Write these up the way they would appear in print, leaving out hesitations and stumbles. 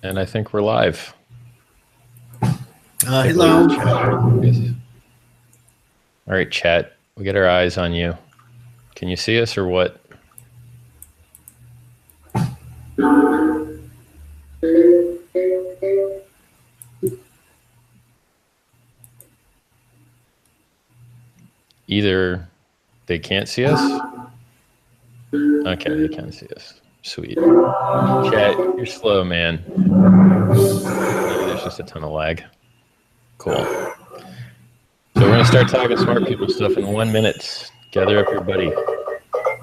And I think we're live. Hello. All right, chat. We get our eyes on you. Can you see us or what? Either they can't see us. Okay, they can see us. Sweet. Chat, you're slow, man. Maybe there's just a ton of lag. Cool. So we're going to start talking smart people stuff in 1 minute. Gather up your buddy. I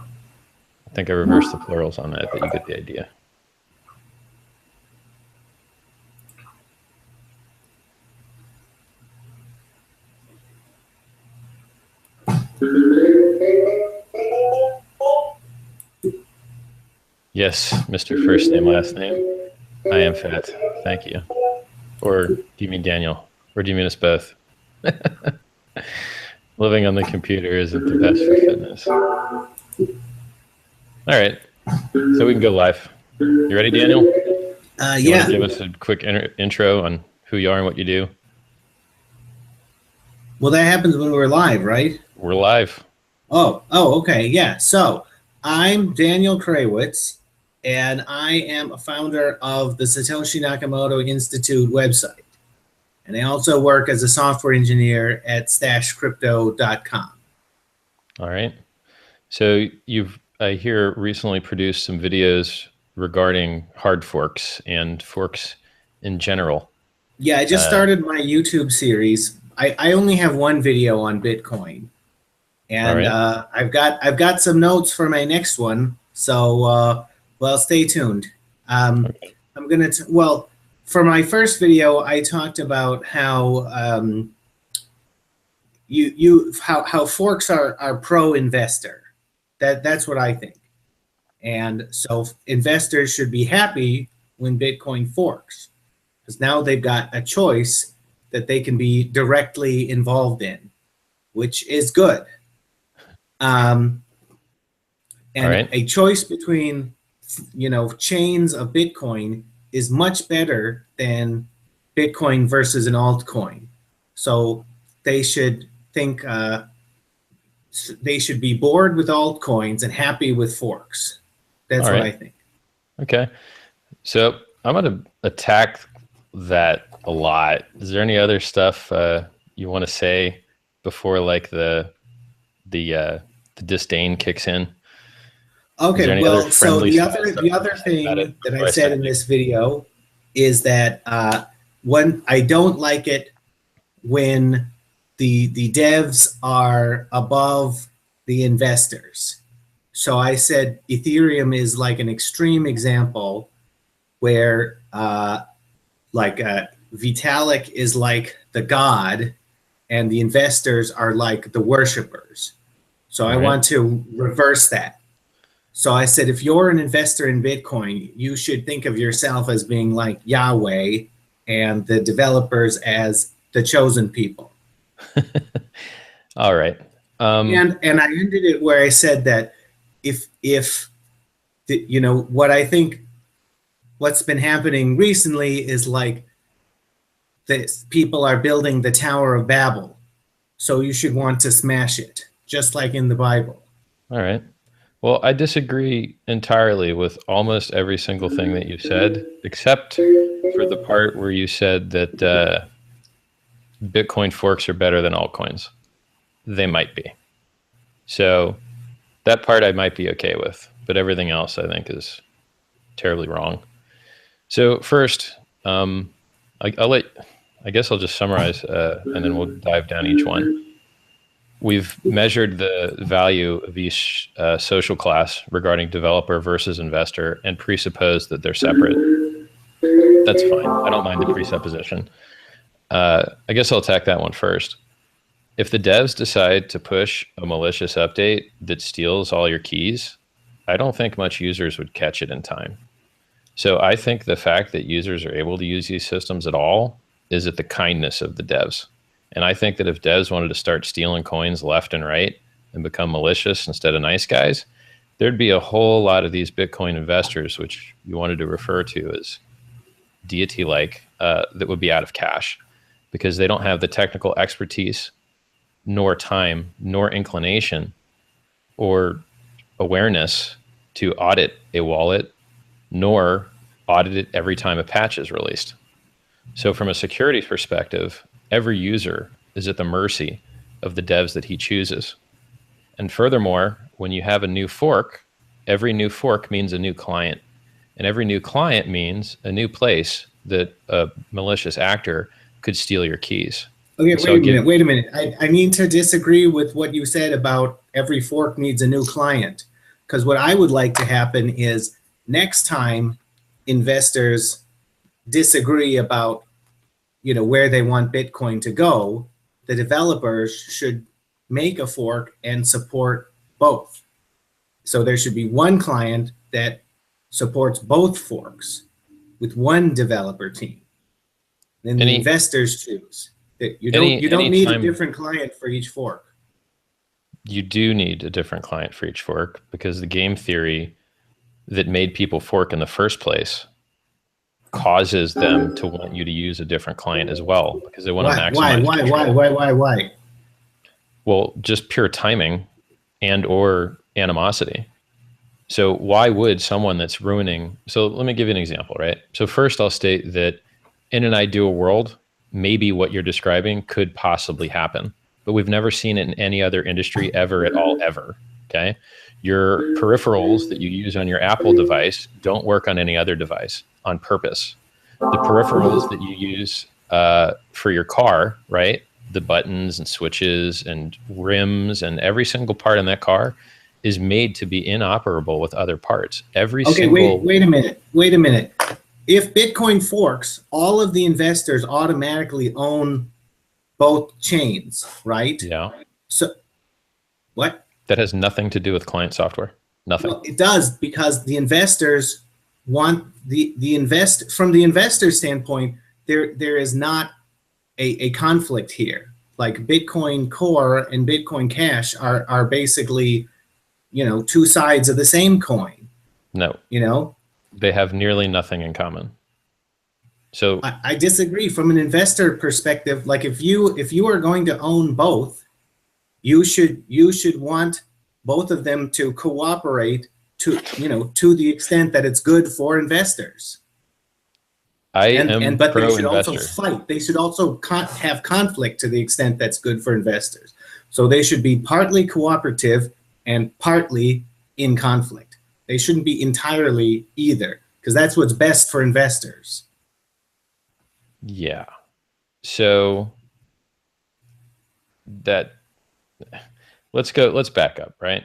think I reversed the plurals on that, but you get the idea. Yes, Mr. First Name, Last Name. I am fat. Thank you. Or do you mean Daniel? Or do you mean us both? Living on the computer isn't the best for fitness. All right. So we can go live. You ready, Daniel? You want to give us a quick intro on who you are and what you do? Well, that happens when we're live, right? We're live. Oh, okay. Yeah. So I'm Daniel Krawisz, and I am a founder of the Satoshi Nakamoto Institute website. And I also work as a software engineer at stashcrypto.com. All right. So you've, I hear, recently produced some videos regarding hard forks and forks in general. Yeah, I just started my YouTube series. I only have one video on Bitcoin. And right. I've got some notes for my next one. So, well, stay tuned. Okay. I'm going to, for my first video, I talked about how how forks are pro-investor. That's what I think. And so investors should be happy when Bitcoin forks, because now they've got a choice that they can be directly involved in, which is good. And right. A choice between, chains of Bitcoin is much better than Bitcoin versus an altcoin. So they should think they should be bored with altcoins and happy with forks. That's what I think. Okay. So I'm going to attack that a lot. Is there any other stuff you want to say before like the disdain kicks in? Okay, well, so the other thing that I said in this video is that when I don't like it when the devs are above the investors. So I said Ethereum is like an extreme example where Vitalik is like the god and the investors are like the worshipers. So I want to reverse that. So I said, if you're an investor in Bitcoin, you should think of yourself as being like Yahweh and the developers as the chosen people. All right. And I ended it where I said that what I think what's been happening recently is like this, people are building the Tower of Babel. So you should want to smash it, just like in the Bible. All right. Well, I disagree entirely with almost every single thing that you said, except for the part where you said that Bitcoin forks are better than altcoins. They might be. So that part I might be okay with, but everything else I think is terribly wrong. So first, I guess I'll just summarize and then we'll dive down each one. We've measured the value of each social class regarding developer versus investor and presupposed that they're separate. That's fine. I don't mind the presupposition. I guess I'll attack that one first. If the devs decide to push a malicious update that steals all your keys, I don't think much users would catch it in time. So I think the fact that users are able to use these systems at all is at the kindness of the devs. And I think that if devs wanted to start stealing coins left and right and become malicious instead of nice guys, there'd be a whole lot of these Bitcoin investors, which you wanted to refer to as deity-like that would be out of cash, because they don't have the technical expertise, nor time, nor inclination, or awareness to audit a wallet, nor audit it every time a patch is released. So from a security perspective, every user is at the mercy of the devs that he chooses. And furthermore, when you have a new fork, every new fork means a new client. And every new client means a new place that a malicious actor could steal your keys. Okay, wait a minute. I need to disagree with what you said about every fork needs a new client. Because what I would like to happen is next time investors disagree about, you know, where they want Bitcoin to go, the developers should make a fork and support both. So there should be one client that supports both forks with one developer team. Then the investors choose. You don't need a different client for each fork. You do need a different client for each fork, because the game theory that made people fork in the first place causes them to want you to use a different client as well, because they want to maximize. Why? Well, just pure timing and or animosity. So why would someone that's ruining... So let me give you an example, right? So first I'll state that in an ideal world, maybe what you're describing could possibly happen, but we've never seen it in any other industry ever at all, ever, okay? Your peripherals that you use on your Apple device don't work on any other device on purpose. The peripherals that you use for your car, right? The buttons and switches and rims and every single part in that car is made to be inoperable with other parts. Wait a minute. If Bitcoin forks, all of the investors automatically own both chains, right? Yeah. So, what? That has nothing to do with client software. Nothing. Well, it does, because the investors want from the investor standpoint, there is not a conflict here. Like Bitcoin Core and Bitcoin Cash are basically, you know, two sides of the same coin. No. You know? They have nearly nothing in common. So I disagree. From an investor perspective, like if you are going to own both, you should want both of them to cooperate to the extent that it's good for investors. But they should also fight. They should also have conflict to the extent that's good for investors. So they should be partly cooperative and partly in conflict. They shouldn't be entirely either, because that's what's best for investors. Yeah. So let's back up, right?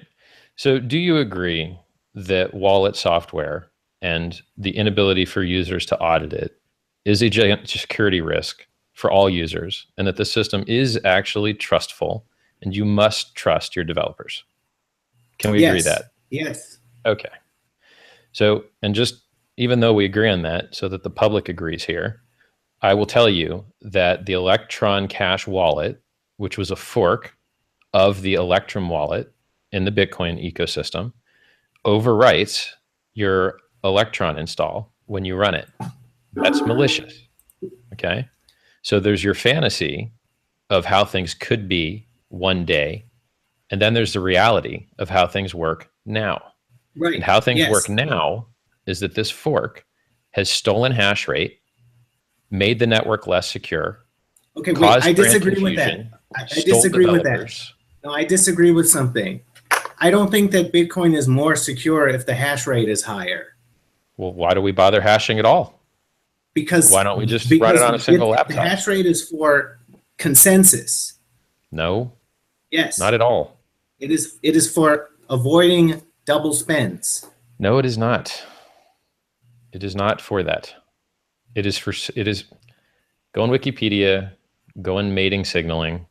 So do you agree that wallet software and the inability for users to audit it is a giant security risk for all users, and that the system is actually trustful and you must trust your developers? Can we agree that? Yes. Okay. So, and just even though we agree on that, so that the public agrees here, I will tell you that the Electron Cash wallet, which was a fork of the Electrum wallet in the Bitcoin ecosystem, overwrites your Electron install when you run it. That's malicious. Okay. So there's your fantasy of how things could be one day, and then there's the reality of how things work now. Right. And how things work now is that this fork has stolen hash rate, made the network less secure. Okay, wait, I disagree with that. I disagree with that. No, I disagree with something. I don't think that Bitcoin is more secure if the hash rate is higher. Well, why do we bother hashing at all? Because why don't we just run it on a single laptop? The hash rate is for consensus. No. Yes. Not at all. It is for avoiding double spends. No, it is not. It is not for that. It is go on Wikipedia, go on mating signaling.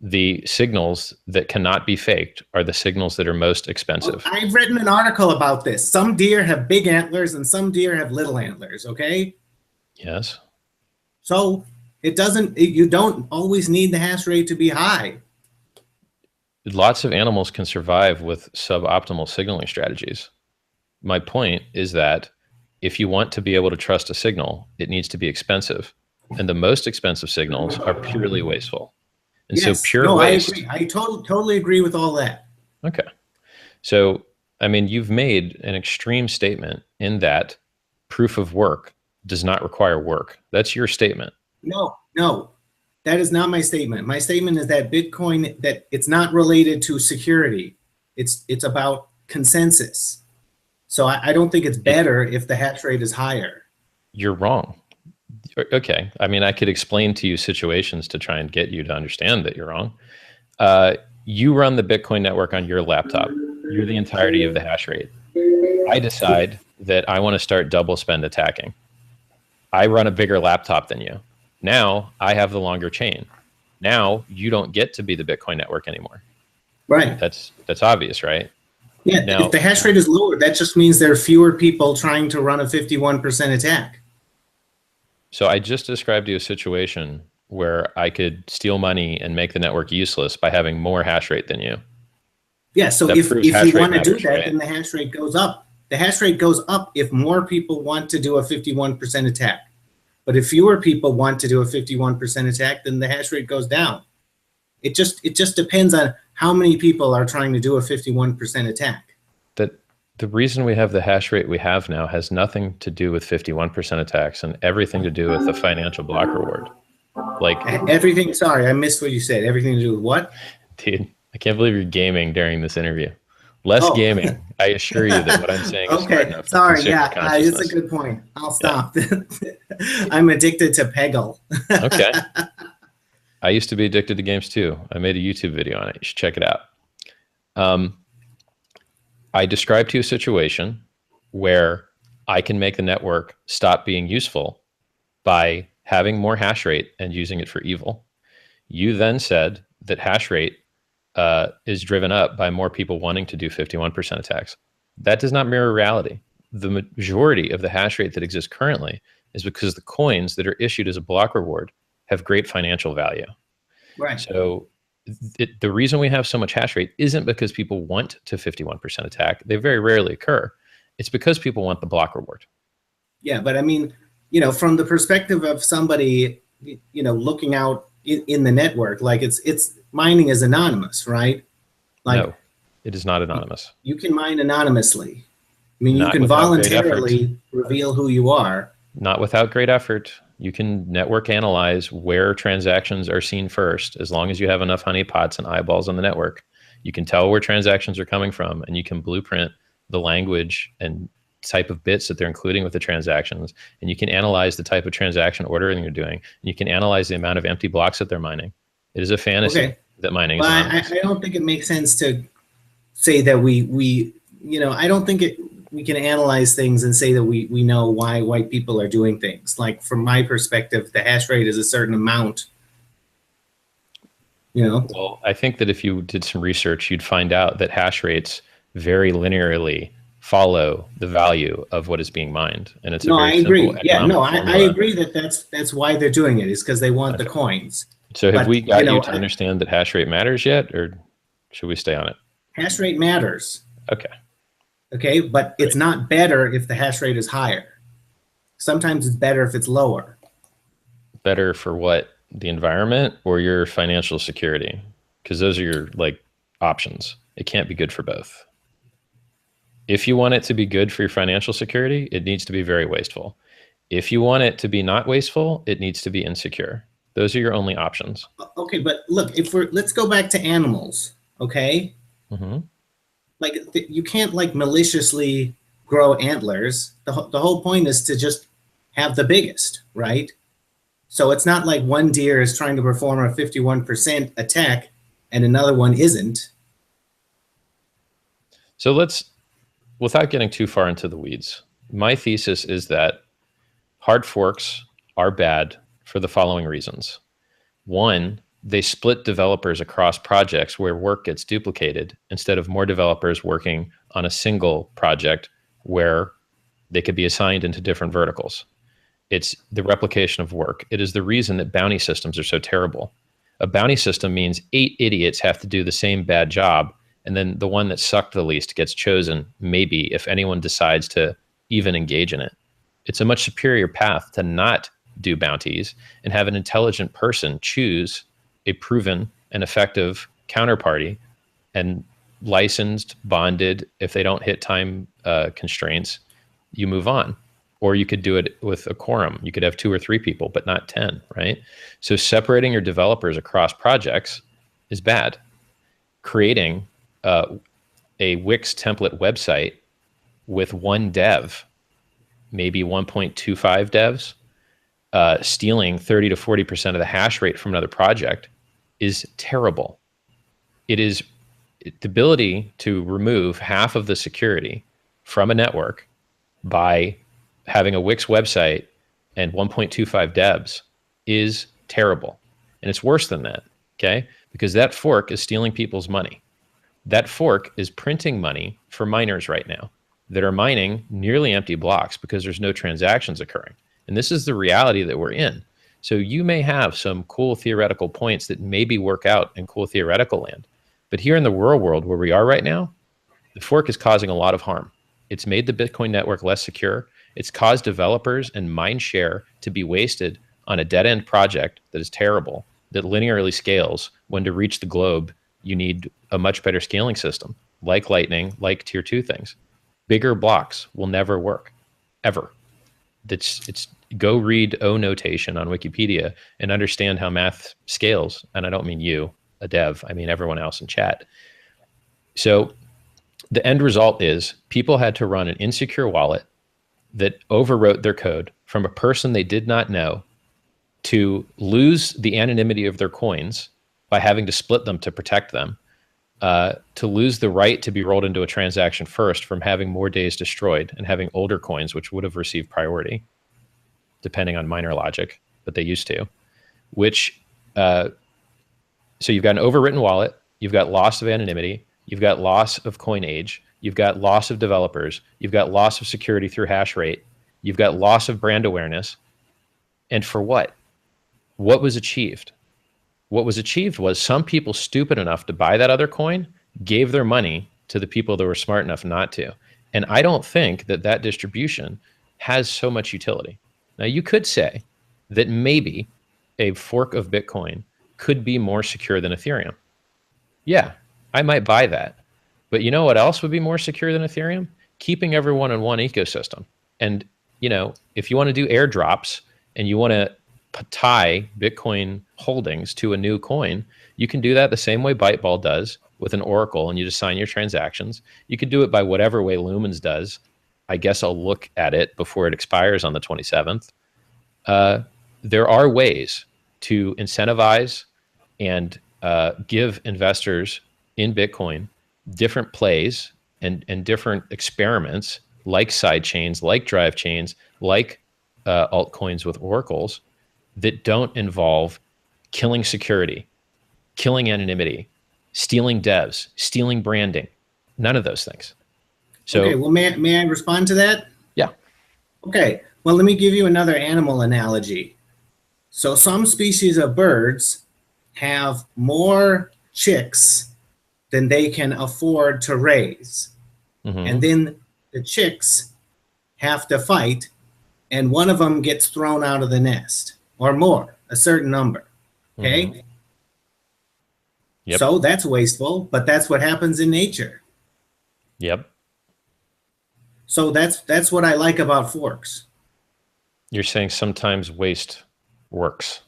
The signals that cannot be faked are the signals that are most expensive. Well, I've written an article about this. Some deer have big antlers and some deer have little antlers, okay? Yes. So you don't always need the hash rate to be high. Lots of animals can survive with suboptimal signaling strategies. My point is that if you want to be able to trust a signal, it needs to be expensive. And the most expensive signals are purely wasteful. And yes. so pure waste. I agree. I totally agree with all that. Okay. So, I mean, you've made an extreme statement in that proof of work does not require work. That's your statement. No, that is not my statement. My statement is that Bitcoin, that it's not related to security. It's about consensus. So I don't think it's better if the hash rate is higher. You're wrong. Okay. I mean, I could explain to you situations to try and get you to understand that you're wrong. You run the Bitcoin network on your laptop. You're the entirety of the hash rate. I decide that I want to start double spend attacking. I run a bigger laptop than you. Now I have the longer chain. Now you don't get to be the Bitcoin network anymore. Right. That's obvious, right? Yeah. Now, if the hash rate is lower, that just means there are fewer people trying to run a 51% attack. So I just described to you a situation where I could steal money and make the network useless by having more hash rate than you. Yeah, so if you want to do that, right? Then the hash rate goes up. The hash rate goes up if more people want to do a 51% attack. But if fewer people want to do a 51% attack, then the hash rate goes down. It just depends on how many people are trying to do a 51% attack. The reason we have the hash rate we have now has nothing to do with 51% attacks and everything to do with the financial block reward. Like everything. Sorry, I missed what you said. Everything to do with what? Dude, I can't believe you're gaming during this interview. Less gaming. I assure you that what I'm saying is smart enough. Sorry, yeah, it's a good point. I'll stop. Yeah. I'm addicted to Peggle. Okay. I used to be addicted to games too. I made a YouTube video on it. You should check it out. I described to you a situation where I can make the network stop being useful by having more hash rate and using it for evil. You then said that hash rate is driven up by more people wanting to do 51% attacks. That does not mirror reality. The majority of the hash rate that exists currently is because the coins that are issued as a block reward have great financial value. Right. So the reason we have so much hash rate isn't because people want to 51% attack. They very rarely occur. It's because people want the block reward. Yeah, but I mean, from the perspective of somebody, looking out in the network, like it's mining is anonymous, right? Like, no, it is not anonymous. You can mine anonymously. I mean, you can voluntarily reveal who you are. Not without great effort. You can network analyze where transactions are seen first. As long as you have enough honeypots and eyeballs on the network, you can tell where transactions are coming from, and you can blueprint the language and type of bits that they're including with the transactions. And you can analyze the type of transaction ordering you're doing. And you can analyze the amount of empty blocks that they're mining. It is a fantasy that mining is anonymous. I don't think it makes sense to say that I don't think we can analyze things and say that we know why white people are doing things. Like, from my perspective, the hash rate is a certain amount. Well, I think that if you did some research, you'd find out that hash rates very linearly follow the value of what is being mined, and it's I agree. Yeah, I agree that that's why they're doing it, is because they want the coins. So have we got you to understand that hash rate matters yet, or should we stay on it? Hash rate matters. Okay, but it's not better if the hash rate is higher. Sometimes it's better if it's lower. Better for what? The environment or your financial security? Because those are your options. It can't be good for both. If you want it to be good for your financial security, it needs to be very wasteful. If you want it to be not wasteful, it needs to be insecure. Those are your only options. Okay, but look, let's go back to animals, okay? Mm-hmm. You can't maliciously grow antlers. The whole point is to just have the biggest, right? So it's not like one deer is trying to perform a 51% attack and another one isn't. So without getting too far into the weeds, my thesis is that hard forks are bad for the following reasons. One, they split developers across projects where work gets duplicated instead of more developers working on a single project where they could be assigned into different verticals. It's the replication of work. It is the reason that bounty systems are so terrible. A bounty system means 8 idiots have to do the same bad job, and then the one that sucked the least gets chosen, maybe, if anyone decides to even engage in it. It's a much superior path to not do bounties and have an intelligent person choose a proven and effective counterparty and licensed, bonded. If they don't hit time constraints, you move on. Or you could do it with a quorum. You could have 2 or 3 people, but not 10, right? So separating your developers across projects is bad. Creating a Wix template website with 1 dev, maybe 1.25 devs, stealing 30 to 40% of the hash rate from another project is terrible. It is the ability to remove half of the security from a network by having a Wix website and 1.25 devs is terrible. And it's worse than that, okay? Because that fork is stealing people's money. That fork is printing money for miners right now that are mining nearly empty blocks because there's no transactions occurring. And this is the reality that we're in. So you may have some cool theoretical points that maybe work out in cool theoretical land. But here in the real world where we are right now, the fork is causing a lot of harm. It's made the Bitcoin network less secure. It's caused developers and mind share to be wasted on a dead-end project that is terrible, that linearly scales when to reach the globe, you need a much better scaling system, like Lightning, like tier 2 things. Bigger blocks will never work, ever. It's go read O notation on Wikipedia and understand how math scales. And I don't mean you, a dev, I mean everyone else in chat. So the end result is people had to run an insecure wallet that overwrote their code from a person they did not know, to lose the anonymity of their coins by having to split them to protect them, to lose the right to be rolled into a transaction first from having more days destroyed and having older coins, which would have received priority, depending on miner logic, but they used to, which, so you've got an overwritten wallet, you've got loss of anonymity, you've got loss of coin age, you've got loss of developers, you've got loss of security through hash rate, you've got loss of brand awareness. And for what? What was achieved? What was achieved was some people stupid enough to buy that other coin gave their money to the people that were smart enough not to. And I don't think that that distribution has so much utility. Now, you could say that maybe a fork of Bitcoin could be more secure than Ethereum. Yeah, I might buy that. But you know what else would be more secure than Ethereum? Keeping everyone in one ecosystem. And, you know, if you want to do airdrops and you want to tie Bitcoin holdings to a new coin, you can do that the same way Byteball does with an Oracle, and you just sign your transactions. You could do it by whatever way Lumens does. I guess I'll look at it before it expires on the 27th. There are ways to incentivize and give investors in Bitcoin different plays and different experiments, like side chains, like drive chains, like altcoins with oracles, that don't involve killing security, killing anonymity, stealing devs, stealing branding, none of those things. So, okay, well, may I respond to that? Yeah. Okay, well, let me give you another animal analogy. So some species of birds have more chicks than they can afford to raise. Mm-hmm. And then the chicks have to fight, and one of them gets thrown out of the nest, or more, a certain number, okay? Mm-hmm. Yep. So that's wasteful, but that's what happens in nature. Yep. So that's what I like about forks. You're saying sometimes waste works.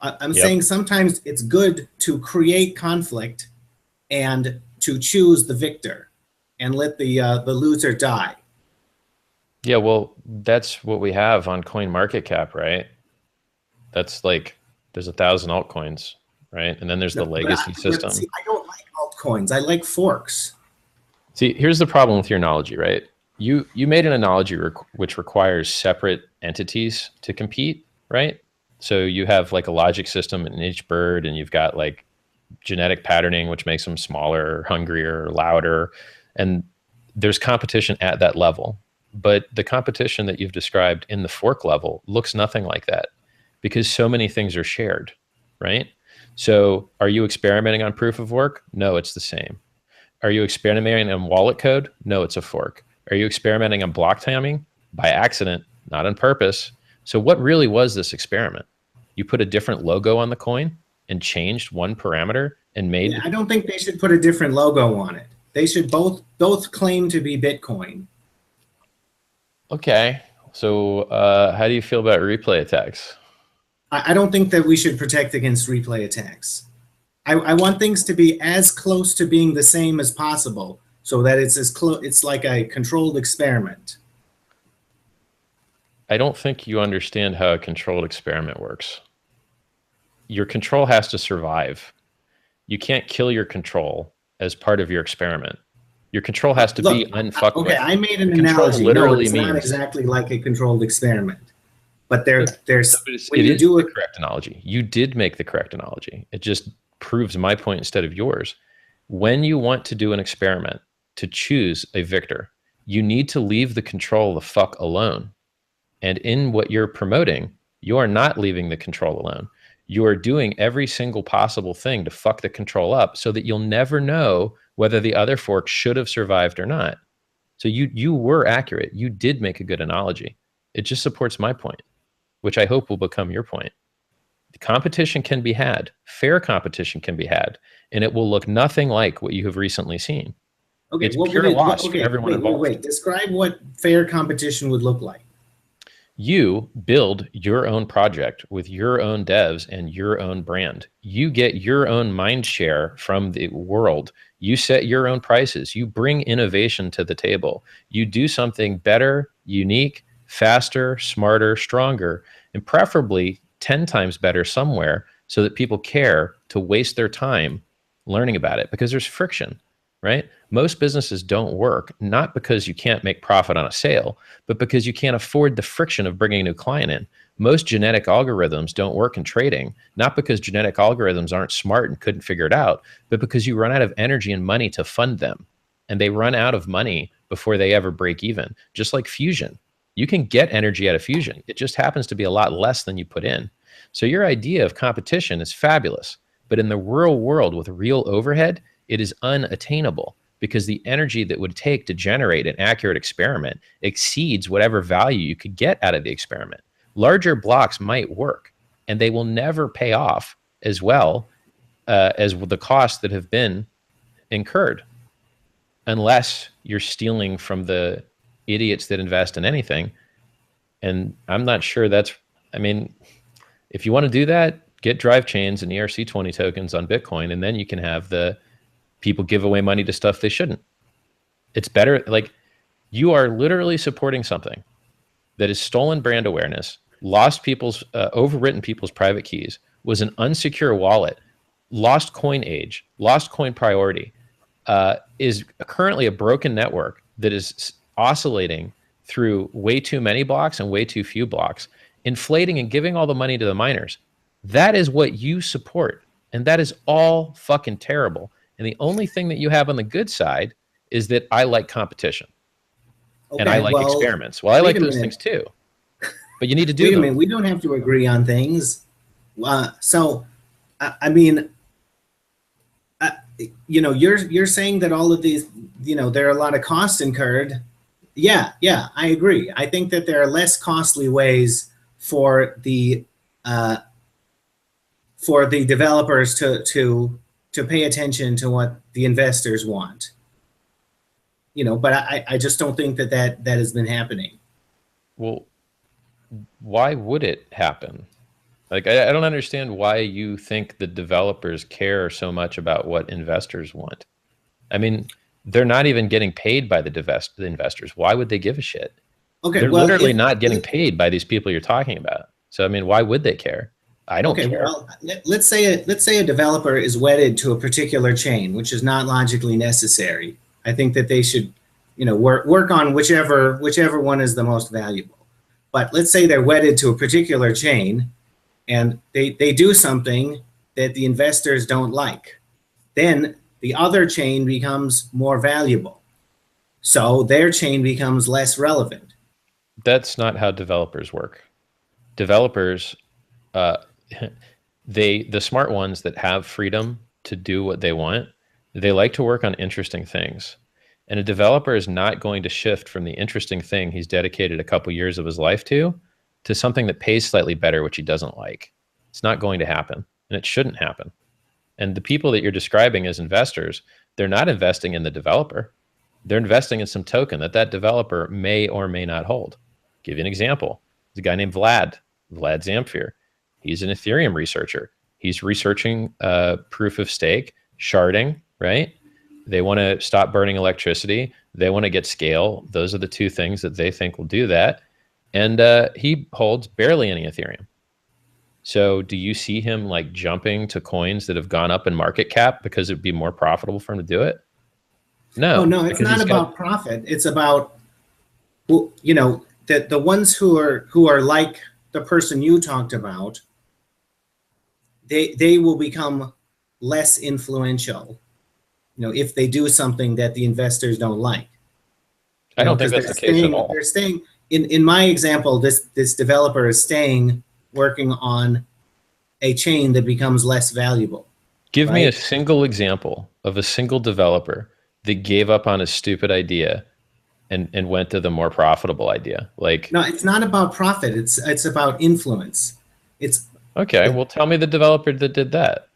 I'm saying sometimes it's good to create conflict and to choose the victor and let the loser die. Yeah, well, that's what we have on CoinMarketCap, right? That's like, there's 1,000 altcoins, right? And then there's the legacy system. See, I don't like altcoins. I like forks. See, here's the problem with your analogy, right? You made an analogy which requires separate entities to compete, right? So you have like a logic system in each bird, and you've got like genetic patterning, which makes them smaller, hungrier, louder. And there's competition at that level. But the competition that you've described in the fork level looks nothing like that, because so many things are shared, right? So are you experimenting on proof of work? No, it's the same. Are you experimenting on wallet code? No, it's a fork. Are you experimenting on block timing? By accident, not on purpose. So what really was this experiment? You put a different logo on the coin and changed one parameter and made... Yeah, I don't think they should put a different logo on it. They should both claim to be Bitcoin. Okay. So how do you feel about replay attacks? I don't think that we should protect against replay attacks. I want things to be as close to being the same as possible, so that it's as close. It's like a controlled experiment. I don't think you understand how a controlled experiment works. Your control has to survive. You can't kill your control as part of your experiment. Your control has to be unfucked with. Okay, I made an analogy. Literally, no, it's not exactly like a controlled experiment. But there's it is the correct analogy. You did make the correct analogy. It just proves my point instead of yours. When you want to do an experiment to choose a victor, you need to leave the control the fuck alone. And in what you're promoting, you are not leaving the control alone. You are doing every single possible thing to fuck the control up so that you'll never know whether the other fork should have survived or not. So you were accurate. You did make a good analogy. It just supports my point, which I hope will become your point. The competition can be had. Fair competition can be had. And it will look nothing like what you have recently seen. Okay, it's pure loss for everyone involved. Wait. Describe what fair competition would look like. You build your own project with your own devs and your own brand. You get your own mind share from the world. You set your own prices. You bring innovation to the table. You do something better, unique, faster, smarter, stronger, and preferably 10 times better somewhere so that people care to waste their time learning about it, because there's friction, right? Most businesses don't work, not because you can't make profit on a sale, but because you can't afford the friction of bringing a new client in. Most genetic algorithms don't work in trading, not because genetic algorithms aren't smart and couldn't figure it out, but because you run out of energy and money to fund them. And they run out of money before they ever break even, just like fusion. You can get energy out of fusion. It just happens to be a lot less than you put in. So your idea of competition is fabulous, but in the real world with real overhead, it is unattainable because the energy that would take to generate an accurate experiment exceeds whatever value you could get out of the experiment. Larger blocks might work, and they will never pay off as well as the costs that have been incurred, unless you're stealing from the idiots that invest in anything. And I'm not sure that's, I mean, if you want to do that, get drive chains and ERC20 tokens on Bitcoin, and then you can have the people give away money to stuff they shouldn't. It's better. Like, you are literally supporting something that is stolen brand awareness, lost people's, overwritten people's private keys, was an unsecure wallet, lost coin age, lost coin priority, is currently a broken network that is oscillating through way too many blocks and way too few blocks, inflating and giving all the money to the miners. That is what you support. And that is all fucking terrible. And the only thing that you have on the good side is that I like competition. Okay, and I like experiments. Well, I like those things too. But you need to do them. Wait a minute. We don't have to agree on things. So, I mean, you know, you're saying that all of these, you know, there are a lot of costs incurred. Yeah, I agree. I think that there are less costly ways for the developers to pay attention to what the investors want. You know, but I just don't think that has been happening. Well, why would it happen? Like, I don't understand why you think the developers care so much about what investors want. I mean, they're not even getting paid by the investors. Why would they give a shit? Okay, they're literally not getting paid by these people you're talking about. So, I mean, why would they care? I don't care. Well, let's say a developer is wedded to a particular chain, which is not logically necessary. I think that they should, you know, work on whichever one is the most valuable. But let's say they're wedded to a particular chain, and they do something that the investors don't like. Then the other chain becomes more valuable. So their chain becomes less relevant. That's not how developers work. Developers, the smart ones that have freedom to do what they want, they like to work on interesting things. And a developer is not going to shift from the interesting thing he's dedicated a couple years of his life to something that pays slightly better, which he doesn't like. It's not going to happen, and it shouldn't happen. And the people that you're describing as investors, they're not investing in the developer. They're investing in some token that developer may or may not hold. I'll give you an example. There's a guy named Vlad Zamfir. He's an Ethereum researcher. He's researching proof of stake, sharding, right? They want to stop burning electricity. They want to get scale. Those are the two things that they think will do that. And he holds barely any Ethereum. So do you see him like jumping to coins that have gone up in market cap because it'd be more profitable for him to do it? No. Oh, no, it's not about profit. It's about, you know, the ones who are like the person you talked about, they will become less influential, you know, if they do something that the investors don't like. I don't think that's the case at all. They're staying, in my example, this developer is staying working on a chain that becomes less valuable. Give me a single example of a single developer that gave up on a stupid idea and went to the more profitable idea. Like, no, it's not about profit. It's about influence. It's okay. Well, tell me the developer that did that.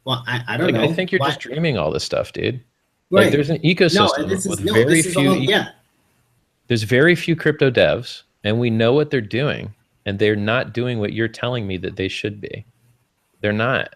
Well, I don't know. I think you're just dreaming all this stuff, dude. Right. Like, there's an ecosystem with very few. There's very few crypto devs, and we know what they're doing, and they're not doing what you're telling me that they should be. They're not.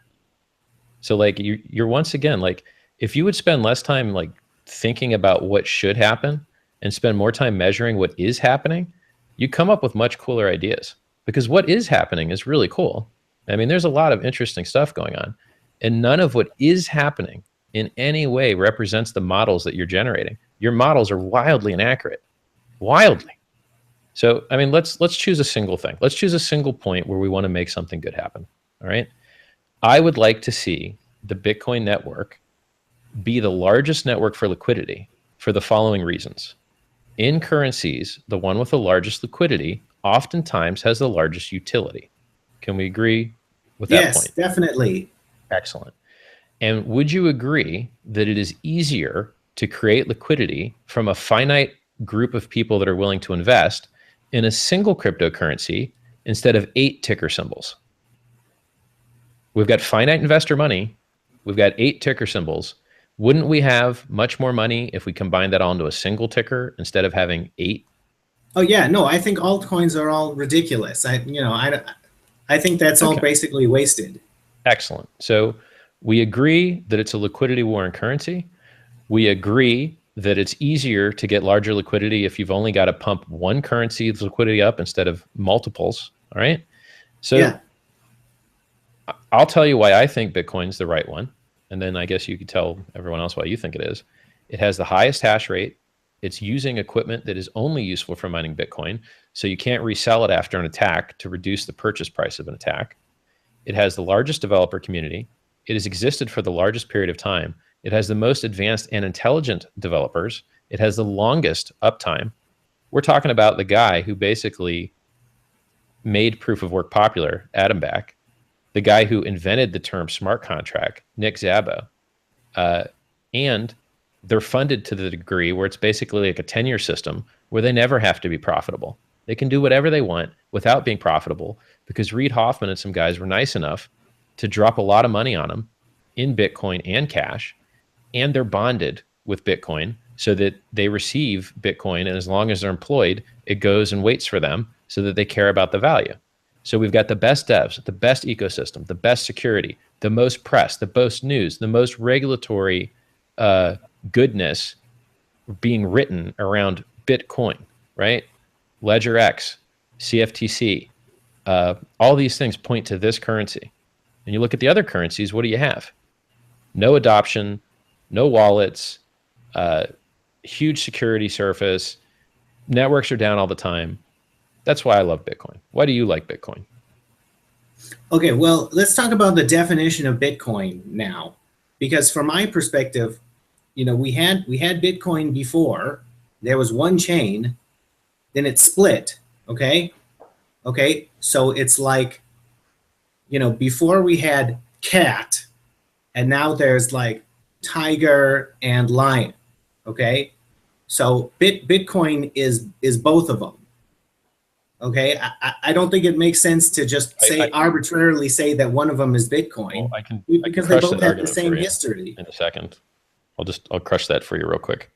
So like you're once again, like, if you would spend less time like thinking about what should happen and spend more time measuring what is happening, you come up with much cooler ideas, because what is happening is really cool. I mean, there's a lot of interesting stuff going on, and none of what is happening in any way represents the models that you're generating. Your models are wildly inaccurate, wildly. So, I mean, let's choose a single thing. Let's choose a single point where we want to make something good happen. All right. I would like to see the Bitcoin network be the largest network for liquidity for the following reasons. In currencies, the one with the largest liquidity oftentimes has the largest utility. Can we agree with that point? Yes, definitely. Excellent. And would you agree that it is easier to create liquidity from a finite group of people that are willing to invest in a single cryptocurrency instead of 8 ticker symbols? We've got finite investor money. We've got 8 ticker symbols. Wouldn't we have much more money if we combined that all into a single ticker instead of having 8? Oh yeah, no, I think altcoins are all ridiculous. I think that's all basically wasted. Excellent. So we agree that it's a liquidity war in currency. We agree that it's easier to get larger liquidity if you've only got to pump one currency's liquidity up instead of multiples. All right. So yeah. I'll tell you why I think Bitcoin's the right one. And then I guess you could tell everyone else why you think it is. It has the highest hash rate. It's using equipment that is only useful for mining Bitcoin. So you can't resell it after an attack to reduce the purchase price of an attack. It has the largest developer community. It has existed for the largest period of time. It has the most advanced and intelligent developers. It has the longest uptime. We're talking about the guy who basically made proof of work popular, Adam Back, the guy who invented the term smart contract, Nick Szabo. And they're funded to the degree where it's basically like a 10-year system where they never have to be profitable. They can do whatever they want without being profitable, because Reid Hoffman and some guys were nice enough to drop a lot of money on them in Bitcoin and cash, and they're bonded with Bitcoin so that they receive Bitcoin, and as long as they're employed, it goes and waits for them so that they care about the value. So we've got the best devs, the best ecosystem, the best security, the most press, the most news, the most regulatory goodness being written around Bitcoin, right? Ledger X, CFTC, all these things point to this currency. And you look at the other currencies, what do you have? No adoption, no wallets, huge security surface, networks are down all the time. That's why I love Bitcoin. Why do you like Bitcoin? Okay, well, let's talk about the definition of Bitcoin now, because from my perspective, you know, we had Bitcoin before. There was one chain, then it split. Okay, so it's like, you know, before we had cat, and now there's like tiger and lion. Okay, So Bitcoin is both of them. Okay, I don't think it makes sense to just say arbitrarily say that one of them is Bitcoin, well, because they both have the same history. In a second, I'll crush that for you real quick.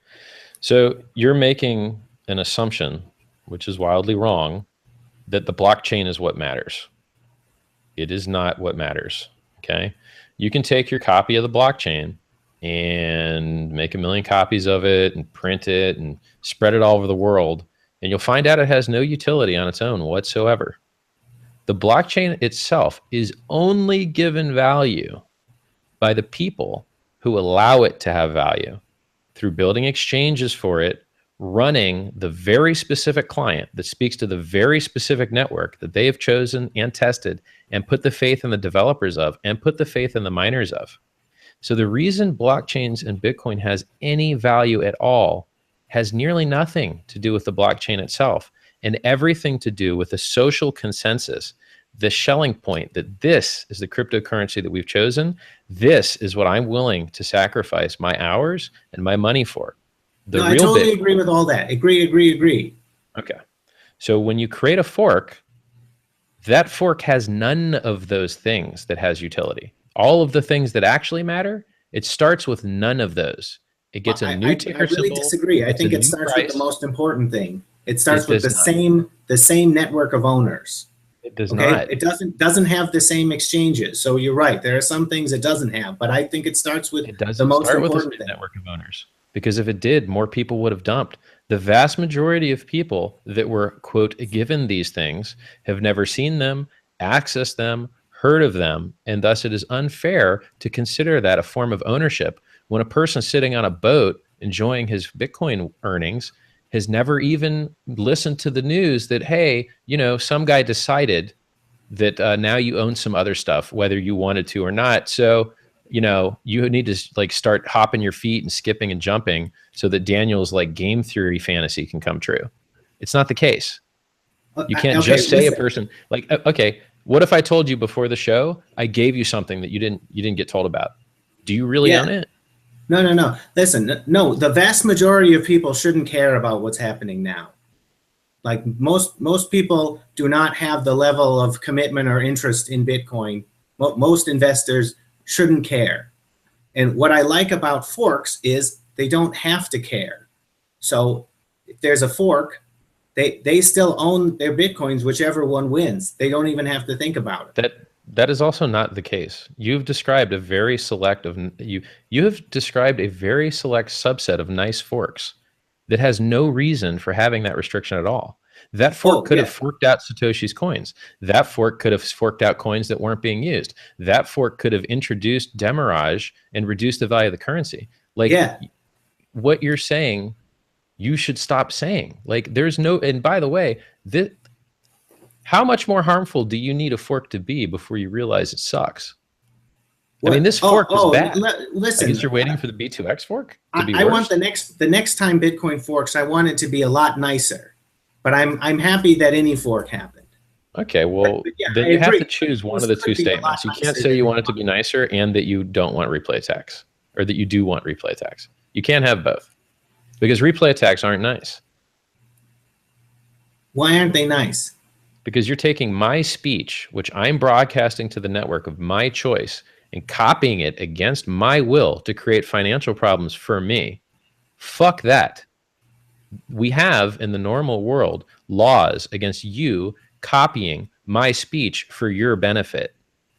So you're making an assumption, which is wildly wrong, that the blockchain is what matters. It is not what matters. Okay, you can take your copy of the blockchain and make 1 million copies of it and print it and spread it all over the world, and you'll find out it has no utility on its own whatsoever. The blockchain itself is only given value by the people who allow it to have value through building exchanges for it, running the very specific client that speaks to the very specific network that they have chosen and tested and put the faith in the developers of and put the faith in the miners of. So the reason blockchains and Bitcoin has any value at all has nearly nothing to do with the blockchain itself and everything to do with the social consensus, the shelling point that this is the cryptocurrency that we've chosen. This is what I'm willing to sacrifice my hours and my money for. I totally agree with all that. Agree. Okay. So when you create a fork, that fork has none of those things that has utility. All of the things that actually matter, it starts with none of those. It gets a new ticker symbol. I really disagree. I think it starts with the most important thing. It starts with the same network of owners. It does not. It doesn't have the same exchanges. So you're right. There are some things it doesn't have, but I think it starts with the most important thing. Network of owners. Because if it did, more people would have dumped. The vast majority of people that were, quote, given these things have never seen them, accessed them, heard of them, and thus it is unfair to consider that a form of ownership when a person sitting on a boat enjoying his Bitcoin earnings has never even listened to the news that, hey, you know, some guy decided that now you own some other stuff, whether you wanted to or not. So, you know, you need to like start hopping your feet and skipping and jumping so that Daniel's like game theory fantasy can come true. It's not the case. You can't just say a person like, okay, what if I told you before the show, I gave you something that you didn't get told about? Do you really own it? No. Listen, no, the vast majority of people shouldn't care about what's happening now. Like most people do not have the level of commitment or interest in Bitcoin. Most investors shouldn't care. And what I like about forks is they don't have to care. So if there's a fork, they still own their Bitcoins, whichever one wins. They don't even have to think about it. That is also not the case. You've described a very select subset of nice forks that has no reason for having that restriction at all. That fork could have forked out Satoshi's coins. That fork could have forked out coins that weren't being used. That fork could have introduced demurrage and reduced the value of the currency. Like what you're saying, you should stop saying. Like there's no, and by the way, how much more harmful do you need a fork to be before you realize it sucks? What? I mean, this fork was bad. Listen, I guess you're waiting for the B2X fork to be worse. I want the next time Bitcoin forks, I want it to be a lot nicer. But I'm happy that any fork happened. Okay, well, then you have to choose one of the two statements. You can't say you want it to be nicer and that you don't want replay attacks, or that you do want replay attacks. You can't have both, because replay attacks aren't nice. Why aren't they nice? Because you're taking my speech, which I'm broadcasting to the network of my choice, and copying it against my will to create financial problems for me. Fuck that. We have in the normal world laws against you copying my speech for your benefit,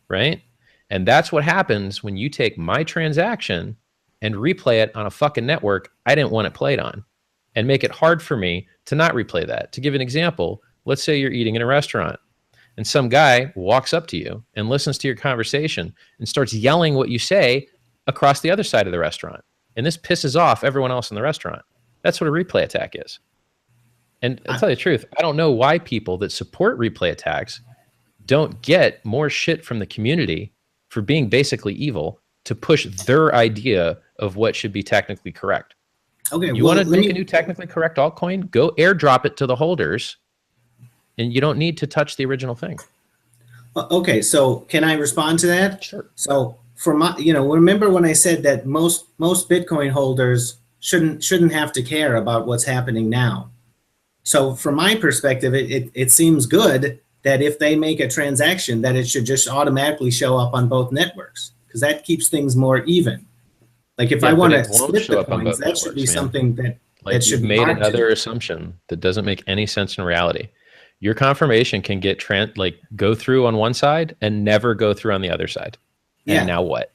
right? And that's what happens when you take my transaction and replay it on a fucking network I didn't want it played on, and make it hard for me to not replay that. To give an example, let's say you're eating in a restaurant and some guy walks up to you and listens to your conversation and starts yelling what you say across the other side of the restaurant. And this pisses off everyone else in the restaurant. That's what a replay attack is. And I'll tell you the truth, I don't know why people that support replay attacks don't get more shit from the community for being basically evil to push their idea of what should be technically correct. Okay, you want to make a new technically correct altcoin? Go airdrop it to the holders, and you don't need to touch the original thing. Okay, so can I respond to that? Sure. So for my, remember when I said that most Bitcoin holders shouldn't have to care about what's happening now. So from my perspective, it seems good that if they make a transaction, that it should just automatically show up on both networks, because that keeps things more even. Like if I want to split the coins, that should be something that like you've made another assumption that doesn't make any sense in reality. Your confirmation can get go through on one side and never go through on the other side. And now what?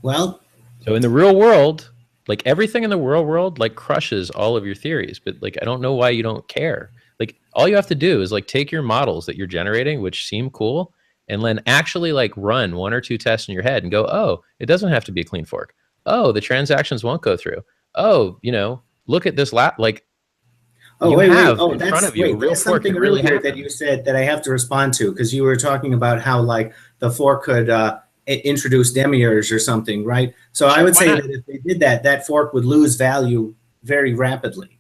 Well, so in the real world, like everything in the real world, like crushes all of your theories, but like, I don't know why you don't care. Like all you have to do is like take your models that you're generating, which seem cool, and then actually like run 1 or 2 tests in your head and go, oh, it doesn't have to be a clean fork. Oh, the transactions won't go through. Oh, you know, look at this like, oh, wait. Oh, in front of you, real fork that really happened. That you said that I have to respond to, because you were talking about how like the fork could introduce demiurge or something, right? So I would say that if they did that, that fork would lose value very rapidly.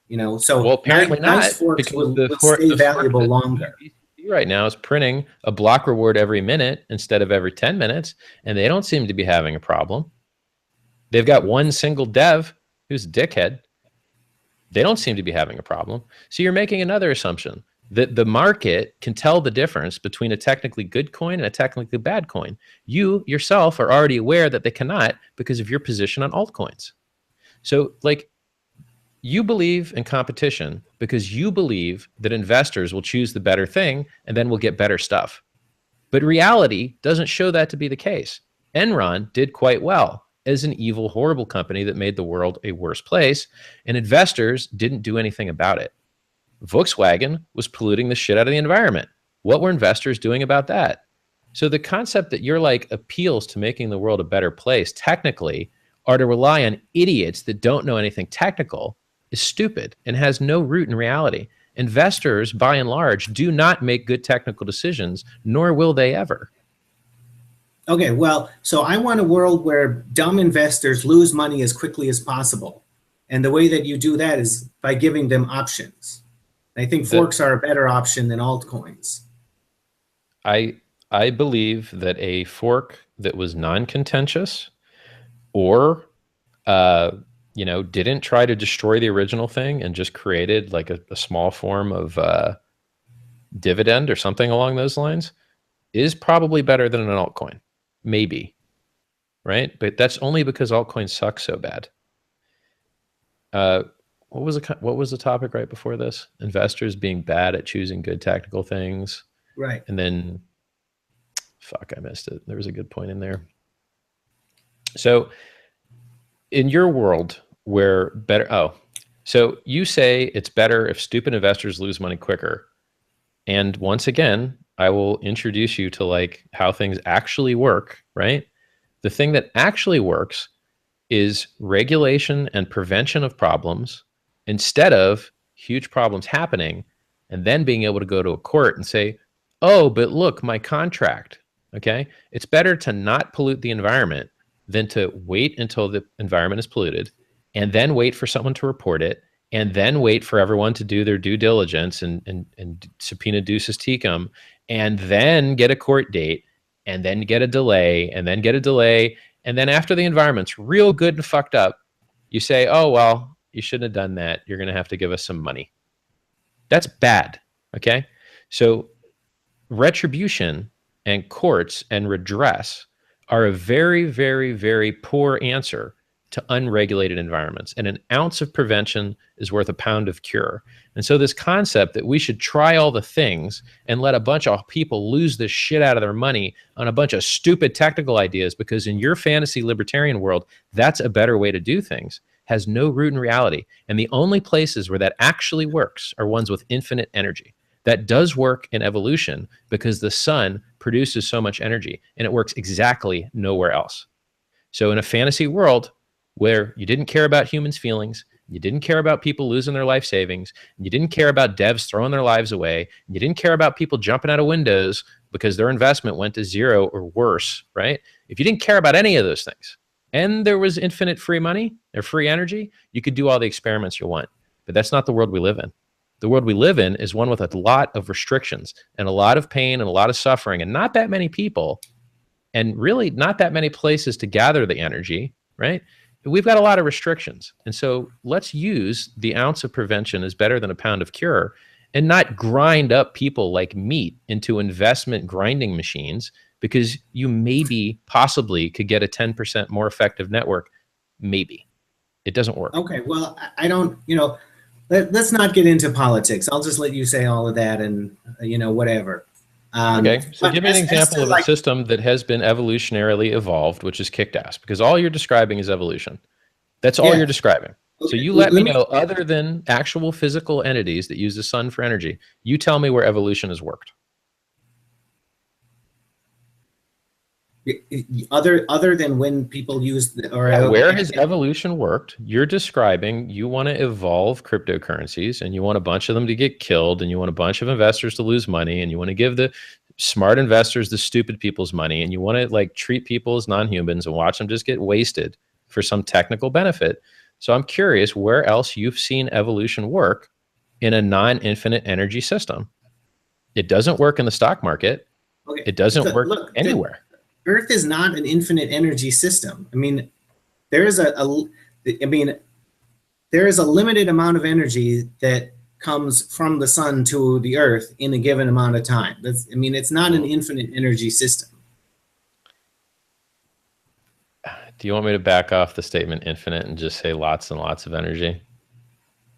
You know, so well, apparently nice forks would stay valuable longer. Right now is printing a block reward every minute instead of every 10 minutes, and they don't seem to be having a problem. They've got one single dev who's a dickhead. They don't seem to be having a problem. So you're making another assumption that the market can tell the difference between a technically good coin and a technically bad coin. You yourself are already aware that they cannot because of your position on altcoins. So like, you believe in competition because you believe that investors will choose the better thing and then we'll get better stuff. But reality doesn't show that to be the case. Enron did quite well as an evil, horrible company that made the world a worse place, and investors didn't do anything about it. Volkswagen was polluting the shit out of the environment. What were investors doing about that? So the concept that you're like appeals to making the world a better place technically are to rely on idiots that don't know anything technical is stupid and has no root in reality. Investors, by and large, do not make good technical decisions, nor will they ever. Okay, well, so I want a world where dumb investors lose money as quickly as possible. And the way that you do that is by giving them options. I think forks are a better option than altcoins. I believe that a fork that was non-contentious or you know, didn't try to destroy the original thing and just created like a small form of dividend or something along those lines is probably better than an altcoin. Maybe. Right? But that's only because altcoins suck so bad. What was the topic right before this? Investors being bad at choosing good technical things. Right. And then, fuck, I missed it. There was a good point in there. So in your world where so you say it's better if stupid investors lose money quicker. And once again, I will introduce you to like how things actually work, right? The thing that actually works is regulation and prevention of problems instead of huge problems happening and then being able to go to a court and say, oh, but look, my contract, okay? It's better to not pollute the environment than to wait until the environment is polluted and then wait for someone to report it and then wait for everyone to do their due diligence and subpoena ducis tecum and then get a court date and then get a delay and then get a delay. And then after the environment's real good and fucked up, you say, oh, well, you shouldn't have done that. You're going to have to give us some money. That's bad, okay? So retribution and courts and redress are a very, very, very poor answer to unregulated environments. And an ounce of prevention is worth a pound of cure. And so this concept that we should try all the things and let a bunch of people lose the shit out of their money on a bunch of stupid technical ideas because in your fantasy libertarian world, that's a better way to do things, has no root in reality. And the only places where that actually works are ones with infinite energy. That does work in evolution because the sun produces so much energy and it works exactly nowhere else. So in a fantasy world where you didn't care about humans' feelings, you didn't care about people losing their life savings, you didn't care about devs throwing their lives away, you didn't care about people jumping out of windows because their investment went to zero or worse, right? If you didn't care about any of those things and there was infinite free money or free energy, you could do all the experiments you want. But that's not the world we live in. The world we live in is one with a lot of restrictions and a lot of pain and a lot of suffering and not that many people and really not that many places to gather the energy, right? we've got a lot of restrictions. And so let's use the ounce of prevention is better than a pound of cure, and not grind up people like meat into investment grinding machines, because you maybe possibly could get a 10% more effective network. Maybe. It doesn't work. Okay, well, I don't, let's not get into politics. I'll just let you say all of that and, whatever. Okay, so give me an example of a system that has been evolutionarily evolved, which is kicked ass, because all you're describing is evolution. That's all you're describing. Okay. So you let me know, other than actual physical entities that use the sun for energy, you tell me where evolution has worked. Other than when people use where has evolution worked? You're describing you want to evolve cryptocurrencies, and you want a bunch of them to get killed, and you want a bunch of investors to lose money, and you want to give the smart investors the stupid people's money, and you want to like treat people as non-humans and watch them just get wasted for some technical benefit. So I'm curious where else you've seen evolution work in a non-infinite energy system. It doesn't work in the stock market. Okay. It doesn't work anywhere. Earth is not an infinite energy system. I mean, there is a limited amount of energy that comes from the sun to the earth in a given amount of time. It's not an infinite energy system. Do you want me to back off the statement infinite and just say lots and lots of energy?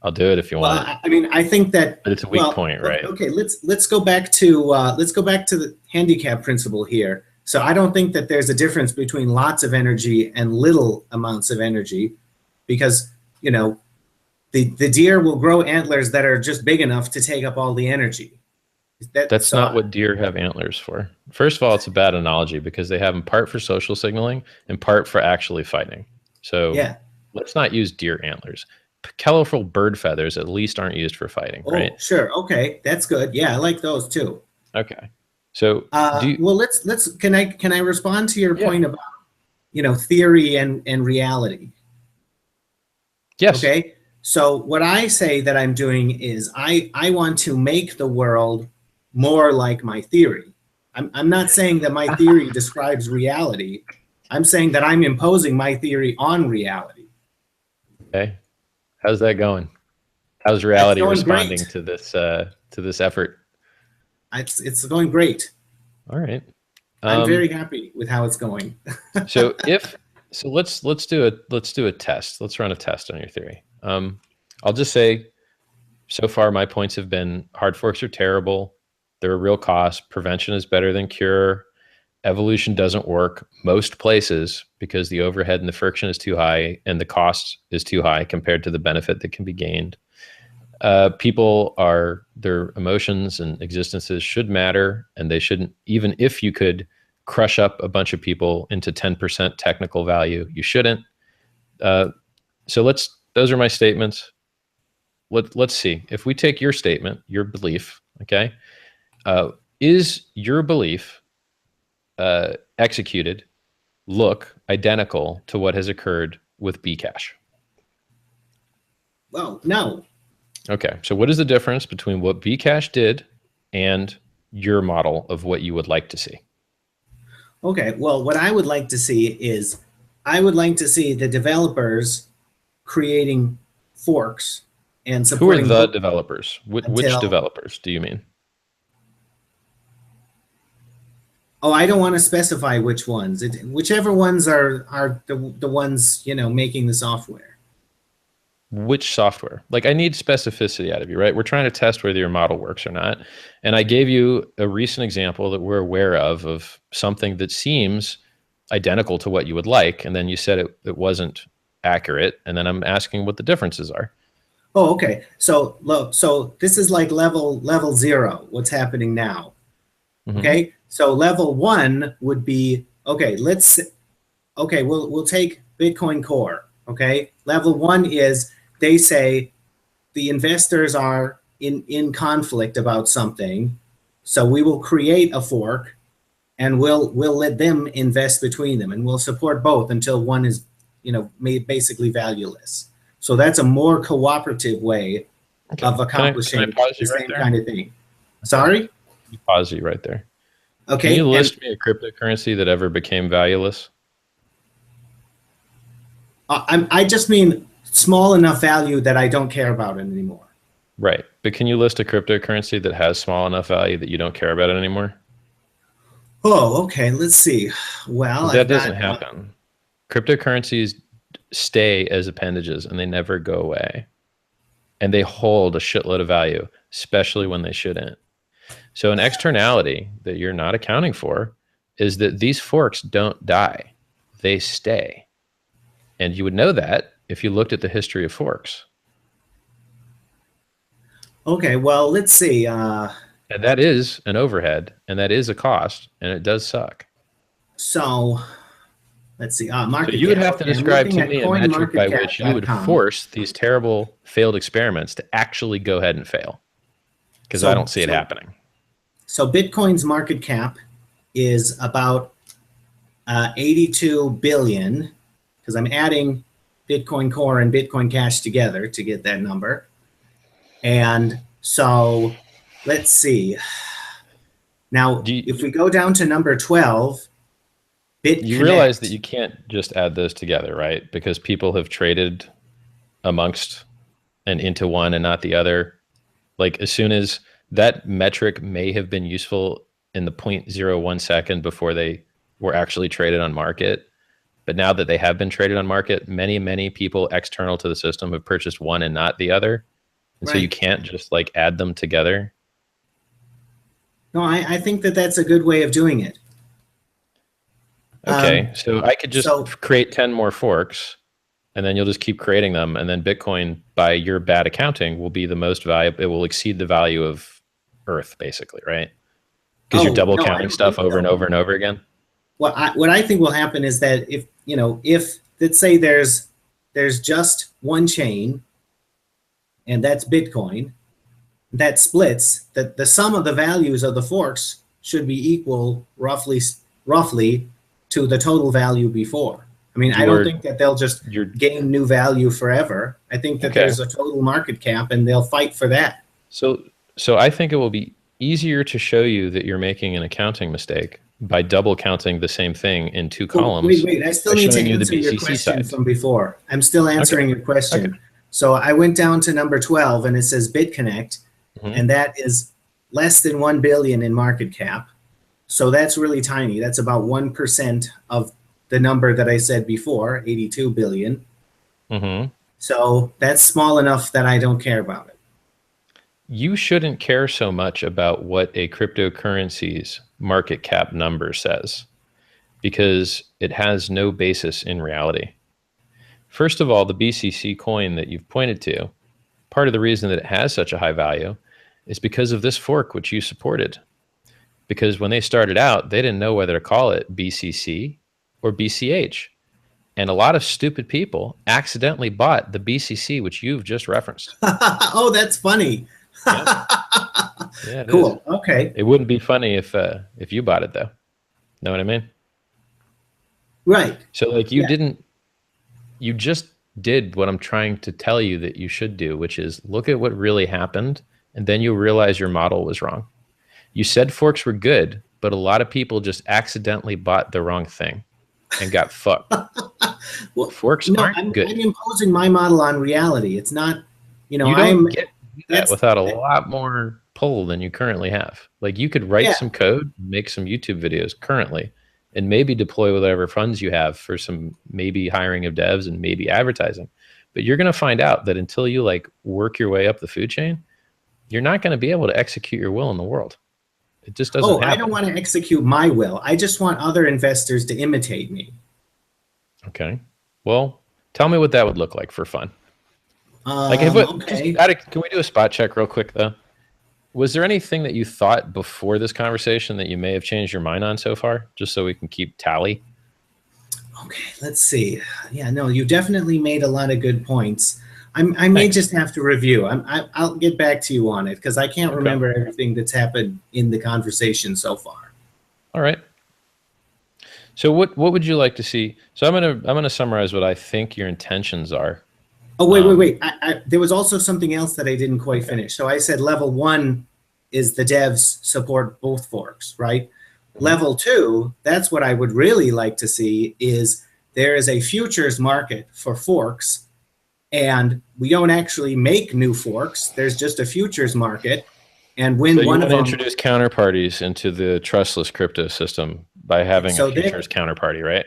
I'll do it if you want. I think that. But it's a weak point, right? Okay, let's go back to the handicap principle here. So I don't think that there's a difference between lots of energy and little amounts of energy, because the deer will grow antlers that are just big enough to take up all the energy. That's not what deer have antlers for. First of all, it's a bad analogy, because they have them part for social signaling and part for actually fighting. So let's not use deer antlers. Colorful bird feathers at least aren't used for fighting, right? Sure. Okay, that's good. Yeah, I like those too. Okay. So let's can I respond to your point about theory and reality? Yes. Okay. So what I say that I'm doing is I want to make the world more like my theory. I'm not saying that my theory describes reality. I'm saying that I'm imposing my theory on reality. Okay. How's that going? How's reality responding to this effort? It's going great. All right. I'm very happy with how it's going. so let's do a test. Let's run a test on your theory. I'll just say, so far my points have been hard forks are terrible. They're a real cost. Prevention is better than cure. Evolution doesn't work most places because the overhead and the friction is too high, and the cost is too high compared to the benefit that can be gained. People their emotions and existences should matter, and they shouldn't, even if you could crush up a bunch of people into 10% technical value, you shouldn't. So those are my statements. Let's see. If we take your statement, your belief, okay, is your belief executed look identical to what has occurred with Bcash? Well, no. Okay, so what is the difference between what Bcash did and your model of what you would like to see? Okay, well, what I would like to see is, I would like to see the developers creating forks and supporting. Who are the developers? Which developers do you mean? Oh, I don't want to specify which ones. Whichever ones are the ones making the software. Which software? Like, I need specificity out of you, right? We're trying to test whether your model works or not. And I gave you a recent example that we're aware of something that seems identical to what you would like. And then you said it wasn't accurate. And then I'm asking what the differences are. Oh, okay. So this is like level 0, what's happening now. Mm-hmm. Okay. So level 1 would be, okay, we'll take Bitcoin Core. Okay. Level 1 is, they say the investors are in conflict about something, so we will create a fork and we'll let them invest between them, and we'll support both until one is made basically valueless. So that's a more cooperative way of accomplishing the same kind of thing. Sorry? Let me pause you right there. Okay. Can you list me a cryptocurrency that ever became valueless? I just mean small enough value that I don't care about it anymore. Right. But can you list a cryptocurrency that has small enough value that you don't care about it anymore? Oh, okay. Let's see. Well, that doesn't happen. Cryptocurrencies stay as appendages and they never go away. And they hold a shitload of value, especially when they shouldn't. So an externality that you're not accounting for is that these forks don't die. They stay. And you would know that if you looked at the history of forks. Okay, well, let's see. And that is an overhead, and that is a cost, and it does suck. So let's see. Market so you would have to describe to me a metric by which you would force these terrible failed experiments to actually go ahead and fail, because I don't see it happening. So Bitcoin's market cap is about 82 billion, because I'm adding Bitcoin Core and Bitcoin Cash together to get that number. And so let's see. Now, if we go down to number 12, you realize that you can't just add those together, right? Because people have traded amongst and into one and not the other. Like, as soon as that metric may have been useful in the 0.01 second before they were actually traded on market. But now that they have been traded on market, many, many people external to the system have purchased one and not the other. And so you can't just like add them together. No, I think that that's a good way of doing it. Okay, so I could just create 10 more forks, and then you'll just keep creating them. And then Bitcoin, by your bad accounting, will be the most valuable. It will exceed the value of Earth, basically, right? Because you're double counting stuff over and over and over again. What I think will happen is that if let's say there's just one chain, and that's Bitcoin, that splits, that the sum of the values of the forks should be equal roughly to the total value before. I mean, I don't think that they'll just gain new value forever. I think that there's a total market cap and they'll fight for that. So I think it will be easier to show you that you're making an accounting mistake by double counting the same thing in two columns. Wait, I still need to answer your question from before. I'm still answering your question. Okay. So I went down to number 12 and it says BitConnect, and that is less than 1 billion in market cap. So that's really tiny. That's about 1% of the number that I said before, 82 billion. So that's small enough that I don't care about it. You shouldn't care so much about what a cryptocurrency's market cap number says, because it has no basis in reality. First of all, the BCC coin that you've pointed to, part of the reason that it has such a high value is because of this fork, which you supported. Because when they started out, they didn't know whether to call it BCC or BCH. And a lot of stupid people accidentally bought the BCC, which you've just referenced. Oh, that's funny. Yeah, cool. Okay. It wouldn't be funny if you bought it, though. Know what I mean? Right. So like you just did what I'm trying to tell you that you should do, which is look at what really happened, and then you'll realize your model was wrong. You said forks were good, but a lot of people just accidentally bought the wrong thing and got fucked. Well, forks aren't good. I'm imposing my model on reality. It's not, you don't get that without a lot more pull than you currently have. Like you could write some code, make some YouTube videos currently, and maybe deploy whatever funds you have for some maybe hiring of devs and maybe advertising. But you're going to find out that until you like work your way up the food chain, you're not going to be able to execute your will in the world. It just doesn't happen. I don't want to execute my will. I just want other investors to imitate me. Okay. Well, tell me what that would look like for fun. Can we do a spot check real quick though? Was there anything that you thought before this conversation that you may have changed your mind on so far, just so we can keep tally? Okay, let's see. Yeah, no, you definitely made a lot of good points. I may just have to review. I'll get back to you on it because I can't remember everything that's happened in the conversation so far. All right. So what would you like to see? So I'm gonna summarize what I think your intentions are. Oh, wait. There was also something else that I didn't quite finish. So I said level 1 is the devs support both forks, right? Level 2, that's what I would really like to see, is there is a futures market for forks, and we don't actually make new forks. There's just a futures market. And when so one of them introduce counterparties into the trustless crypto system by having a futures counterparty, right?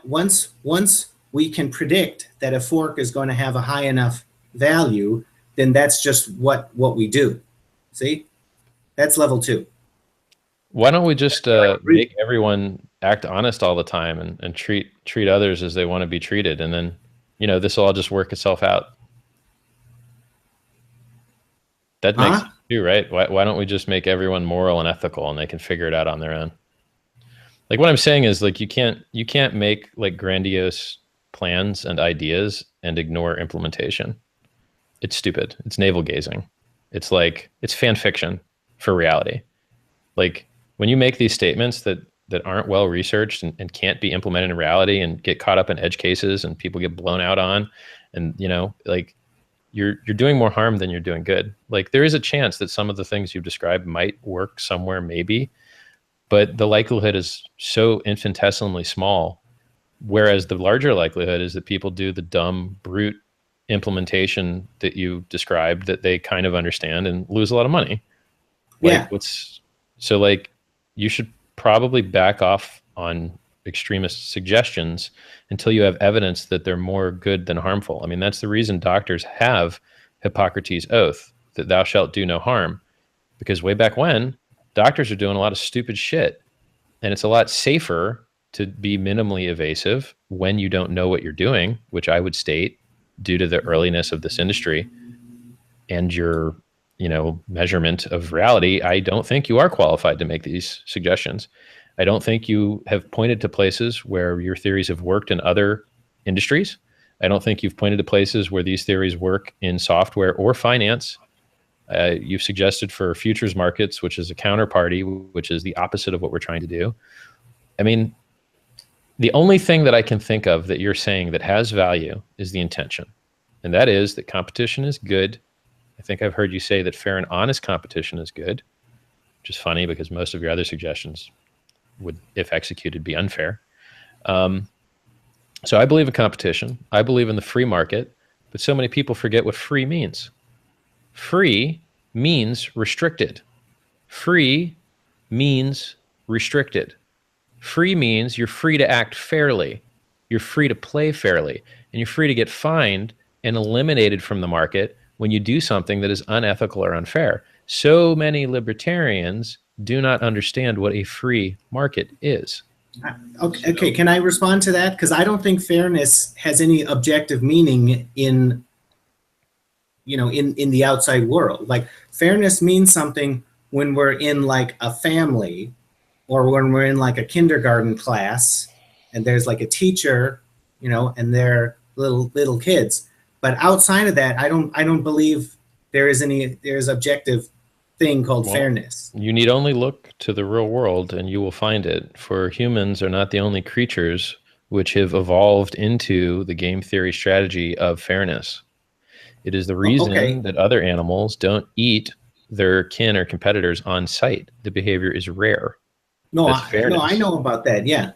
Once we can predict that a fork is going to have a high enough value, then that's just what we do. See, that's level 2. Why don't we just make everyone act honest all the time and treat others as they want to be treated, and then this will all just work itself out. That makes sense too, right? Why don't we just make everyone moral and ethical, and they can figure it out on their own? Like, what I'm saying is, like, you can't make like grandiose plans and ideas and ignore implementation. It's stupid. It's navel gazing. It's fan fiction for reality. Like, when you make these statements that aren't well researched and can't be implemented in reality and get caught up in edge cases and people get blown out on, and like, you're doing more harm than you're doing good. Like, there is a chance that some of the things you've described might work somewhere, maybe, but the likelihood is so infinitesimally small. Whereas the larger likelihood is that people do the dumb, brute implementation that you described that they kind of understand and lose a lot of money. Like, yeah. So like, you should probably back off on extremist suggestions until you have evidence that they're more good than harmful. I mean, that's the reason doctors have Hippocrates' oath that thou shalt do no harm, because way back when, doctors are doing a lot of stupid shit, and it's a lot safer to be minimally evasive when you don't know what you're doing, which I would state, due to the earliness of this industry and your measurement of reality, I don't think you are qualified to make these suggestions. I don't think you have pointed to places where your theories have worked in other industries. I don't think you've pointed to places where these theories work in software or finance. You've suggested for futures markets, which is a counterparty, which is the opposite of what we're trying to do. I mean, the only thing that I can think of that you're saying that has value is the intention. And that is that competition is good. I think I've heard you say that fair and honest competition is good, which is funny because most of your other suggestions would, if executed, be unfair. So I believe in competition. I believe in the free market, but so many people forget what free means. Free means restricted. Free means restricted. Free means you're free to act fairly. You're free to play fairly. And you're free to get fined and eliminated from the market when you do something that is unethical or unfair. So many libertarians do not understand what a free market is. Okay. Can I respond to that? Because I don't think fairness has any objective meaning in the outside world. Like, fairness means something when we're in like a family, or when we're in like a kindergarten class and there's like a teacher, and they're little kids. But outside of that, I don't believe there's objective thing called fairness. You need only look to the real world and you will find it. For humans are not the only creatures which have evolved into the game theory strategy of fairness. It is the reason that other animals don't eat their kin or competitors on sight. The behavior is rare. No, I know about that. Yeah.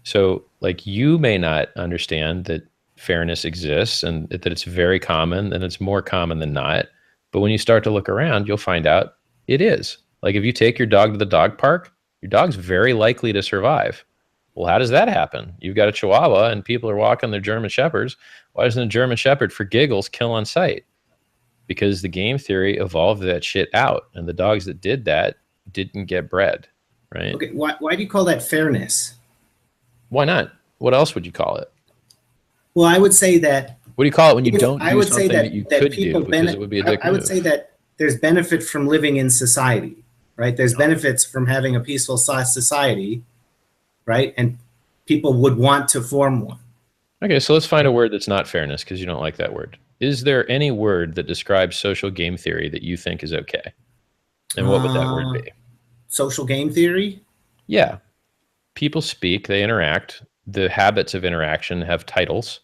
So, like, you may not understand that fairness exists and that it's very common, and it's more common than not. But when you start to look around, you'll find out it is. Like, if you take your dog to the dog park, your dog's very likely to survive. Well, how does that happen? You've got a Chihuahua and people are walking their German Shepherds. Why doesn't a German Shepherd, for giggles, kill on sight? Because the game theory evolved that shit out, and the dogs that did that didn't get bred, right? Okay, why do you call that fairness? Why not? What else would you call it? Well, I would say that... What do you call it when you don't do something that you could do because it would be a dick I would say that there's benefit from living in society, right? There's benefits from having a peaceful society, right? And people would want to form one. Okay, so let's find a word that's not fairness, because you don't like that word. Is there any word that describes social game theory that you think is okay? And what would that word be? Social game theory? Yeah. People speak, they interact. The habits of interaction have titles.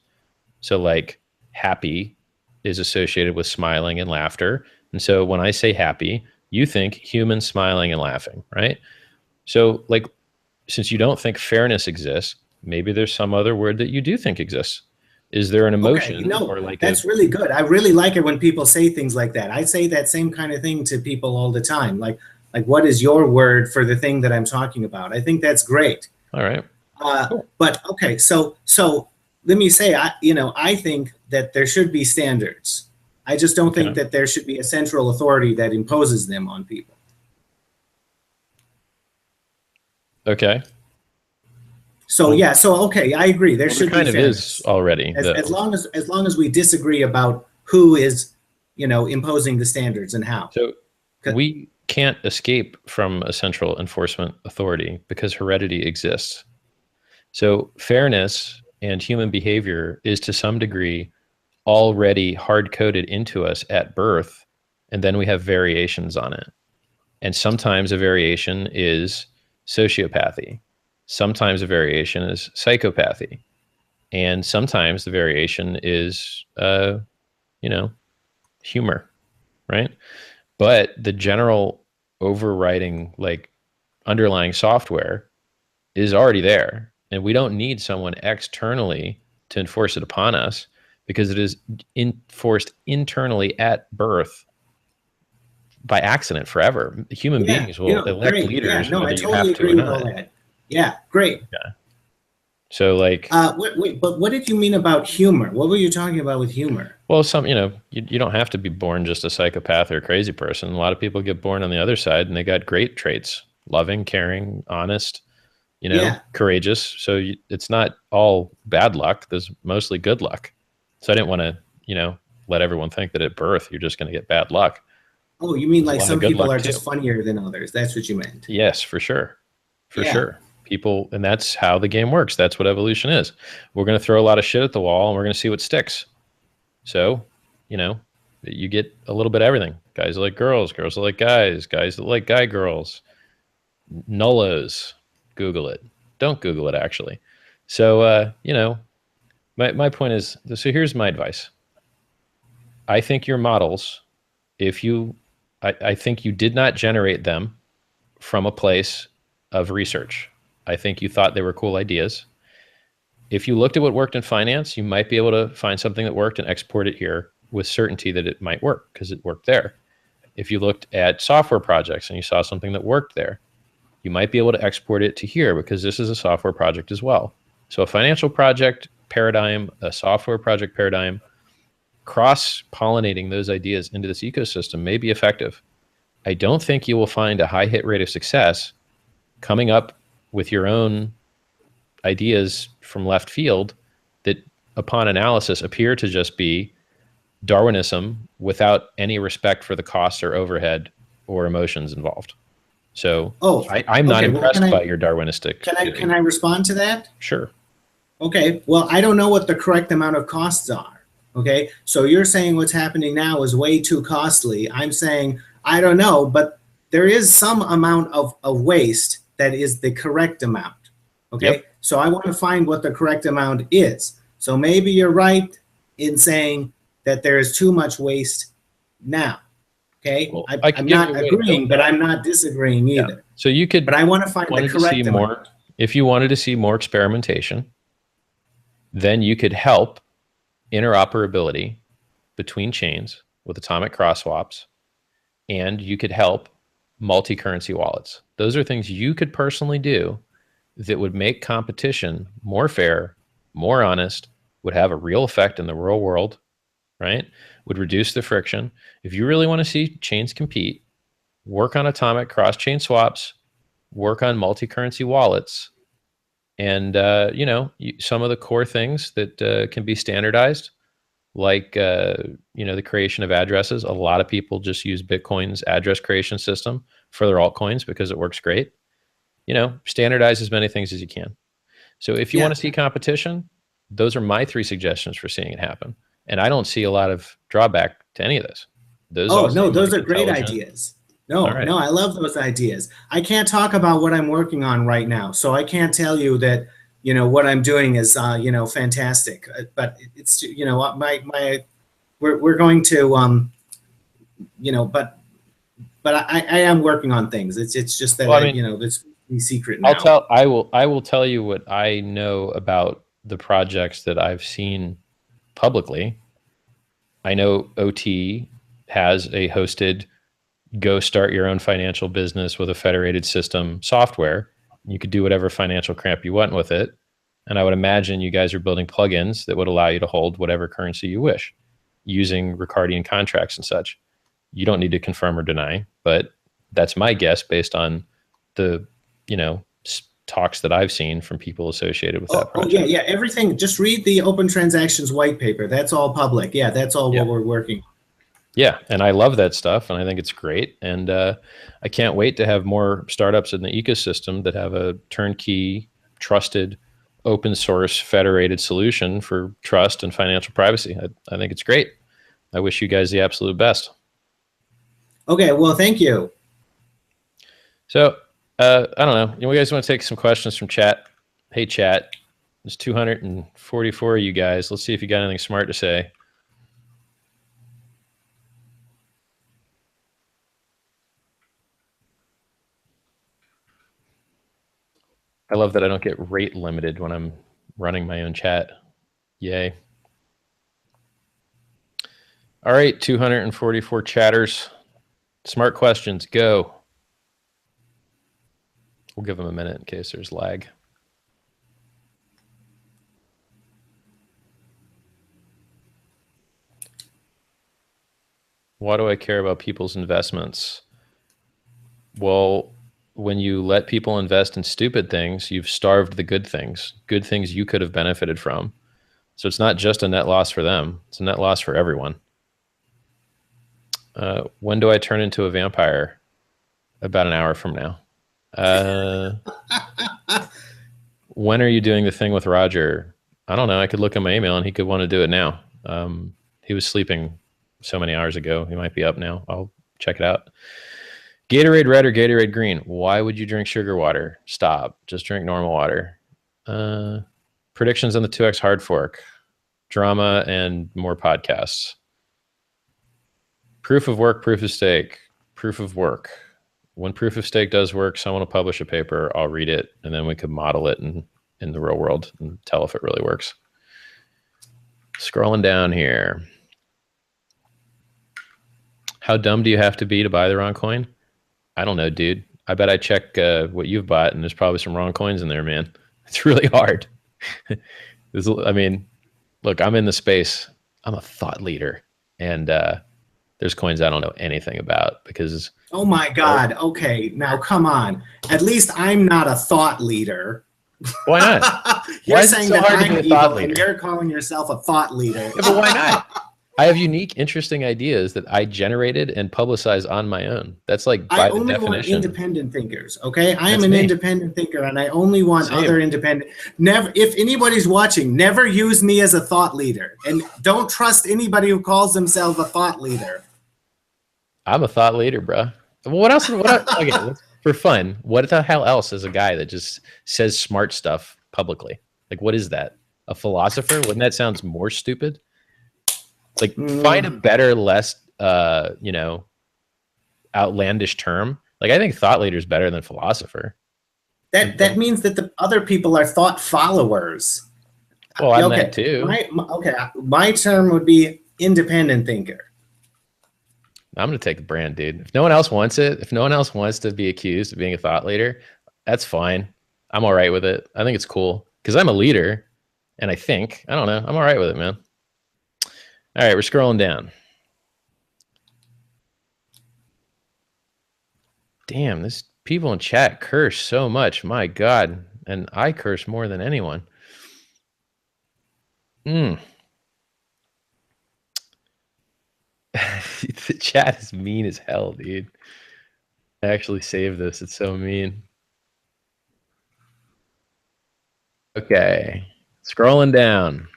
So, like, happy is associated with smiling and laughter. And so when I say happy, you think humans smiling and laughing, right? So, like, since you don't think fairness exists, Maybe there's some other word that you do think exists. Is there an emotion? Okay, or like that's really good. I really like it when people say things like that. I say that same kind of thing to people all the time. Like what is your word for the thing that I'm talking about? I think that's great. All right. Cool. But okay, so let me say, I think that there should be standards. I just don't think that there should be a central authority that imposes them on people. Okay. So yeah, okay, I agree. There should be standards. Is already as long as we disagree about who is, imposing the standards and how. So we can't escape from a central enforcement authority because heredity exists. So fairness and human behavior is to some degree already hard-coded into us at birth, and then we have variations on it. And sometimes a variation is sociopathy. Sometimes a variation is psychopathy. And sometimes the variation is, humor, right? But the general overriding, like, underlying software is already there. And we don't need someone externally to enforce it upon us because it is enforced internally at birth by accident forever. Human beings will elect leaders. Yeah, no, I totally agree with all that. Yeah, great. Yeah. So like, wait, but what did you mean about humor? What were you talking about with humor? Well, you don't have to be born just a psychopath or a crazy person. A lot of people get born on the other side and they got great traits: loving, caring, honest, courageous. So it's not all bad luck. There's mostly good luck. So I didn't want to, let everyone think that at birth you're just going to get bad luck. Oh, you mean like some people are just funnier than others? That's what you meant. Yes, for sure. For sure. People, and that's how the game works. That's what evolution is. We're going to throw a lot of shit at the wall and we're going to see what sticks. So, you get a little bit of everything. Guys that like girls, girls that like guys that like guy girls. Nullos. Google it. Don't Google it, actually. So, my point is, so here's my advice. I think your models, I think you did not generate them from a place of research. I think you thought they were cool ideas. If you looked at what worked in finance, you might be able to find something that worked and export it here with certainty that it might work because it worked there. If you looked at software projects and you saw something that worked there, you might be able to export it to here because this is a software project as well. So a financial project paradigm, a software project paradigm, cross-pollinating those ideas into this ecosystem may be effective. I don't think you will find a high hit rate of success coming up with your own ideas from left field that upon analysis appear to just be Darwinism without any respect for the costs or overhead or emotions involved. So I'm not impressed by your Darwinistic. Can I respond to that? Sure. Okay. Well, I don't know what the correct amount of costs are. Okay. So you're saying what's happening now is way too costly. I'm saying, I don't know, but there is some amount of waste that is the correct amount. Okay. Yep. So I want to find what the correct amount is. So maybe you're right in saying that there is too much waste now. Okay. Well, I'm not agreeing, but I'm not disagreeing either. Yeah. So you could, but I want to find the correct amount. If you wanted to see more experimentation, then you could help interoperability between chains with atomic cross swaps, and you could help multi-currency wallets. Those are things you could personally do that would make competition more fair, more honest, would have a real effect in the real world, right? Would reduce the friction. If you really want to see chains compete, work on atomic cross-chain swaps, work on multi-currency wallets, and some of the core things that can be standardized, like the creation of addresses. A lot of people just use Bitcoin's address creation system for their altcoins because it works great. Standardize as many things as you can. So if you want to see competition, those are my 3 suggestions for seeing it happen. And I don't see a lot of drawback to any of this. Those are great ideas. No, I love those ideas. I can't talk about what I'm working on right now, so I can't tell you that what I'm doing is fantastic. But it's we're going to but I am working on things. It's just that any secret now. I will tell you what I know about the projects that I've seen publicly. I know OT has a hosted go start your own financial business with a federated system software. You could do whatever financial crap you want with it. And I would imagine you guys are building plugins that would allow you to hold whatever currency you wish using Ricardian contracts and such. You don't need to confirm or deny, but that's my guess based on the, talks that I've seen from people associated with that project. Yeah. Everything. Just read the Open Transactions white paper. That's all public. Yeah, that's all what we're working on. Yeah, and I love that stuff, and I think it's great. And I can't wait to have more startups in the ecosystem that have a turnkey, trusted, open source, federated solution for trust and financial privacy. I think it's great. I wish you guys the absolute best. Okay, well, thank you. So, I don't know. You guys want to take some questions from chat? Hey, chat. There's 244 of you guys. Let's see if you got anything smart to say. I love that I don't get rate limited when I'm running my own chat. Yay. All right, 244 chatters. Smart questions, go. We'll give them a minute in case there's lag. Why do I care about people's investments? Well, when you let people invest in stupid things, you've starved the good things you could have benefited from. So it's not just a net loss for them. It's a net loss for everyone. When do I turn into a vampire? About an hour from now. When are you doing the thing with Roger? I don't know. I could look at my email and he could want to do it now. He was sleeping so many hours ago. He might be up now. I'll check it out. Gatorade red or Gatorade green? Why would you drink sugar water? Stop. Just drink normal water. Predictions on the 2X hard fork. Drama and more podcasts. Proof of work, proof of stake. Proof of work. When proof of stake does work, someone will publish a paper. I'll read it, and then we could model it in the real world and tell if it really works. Scrolling down here. How dumb do you have to be to buy the wrong coin? I don't know, dude. I bet I check what you've bought, and there's probably some wrong coins in there, man. It's really hard. I mean, look, I'm in the space. I'm a thought leader, and there's coins I don't know anything about because... Oh, my God. Okay, now come on. At least I'm not a thought leader. Why not? You're saying that I'm evil, and you're calling yourself a thought leader. Yeah, but why not? I have unique, interesting ideas that I generated and publicize on my own. That's like by the definition. I only want independent thinkers, okay? I am an independent thinker, and I only want other independent. Never, if anybody's watching, never use me as a thought leader, and don't trust anybody who calls themselves a thought leader. I'm a thought leader, bro. What else? Okay, for fun, what the hell else is a guy that just says smart stuff publicly? Like, what is that? A philosopher? Wouldn't that sound more stupid? Like, find a better, less, outlandish term. Like, I think thought leader is better than philosopher. That means that the other people are thought followers. Well, I'm that too. My term would be independent thinker. I'm going to take the brand, dude. If no one else wants it, if no one else wants to be accused of being a thought leader, that's fine. I'm all right with it. I think it's cool because I'm a leader, and I don't know, I'm all right with it, man. All right, we're scrolling down. Damn, this people in chat curse so much. My God, and I curse more than anyone. The chat is mean as hell, dude. I actually saved this. It's so mean. Okay, scrolling down.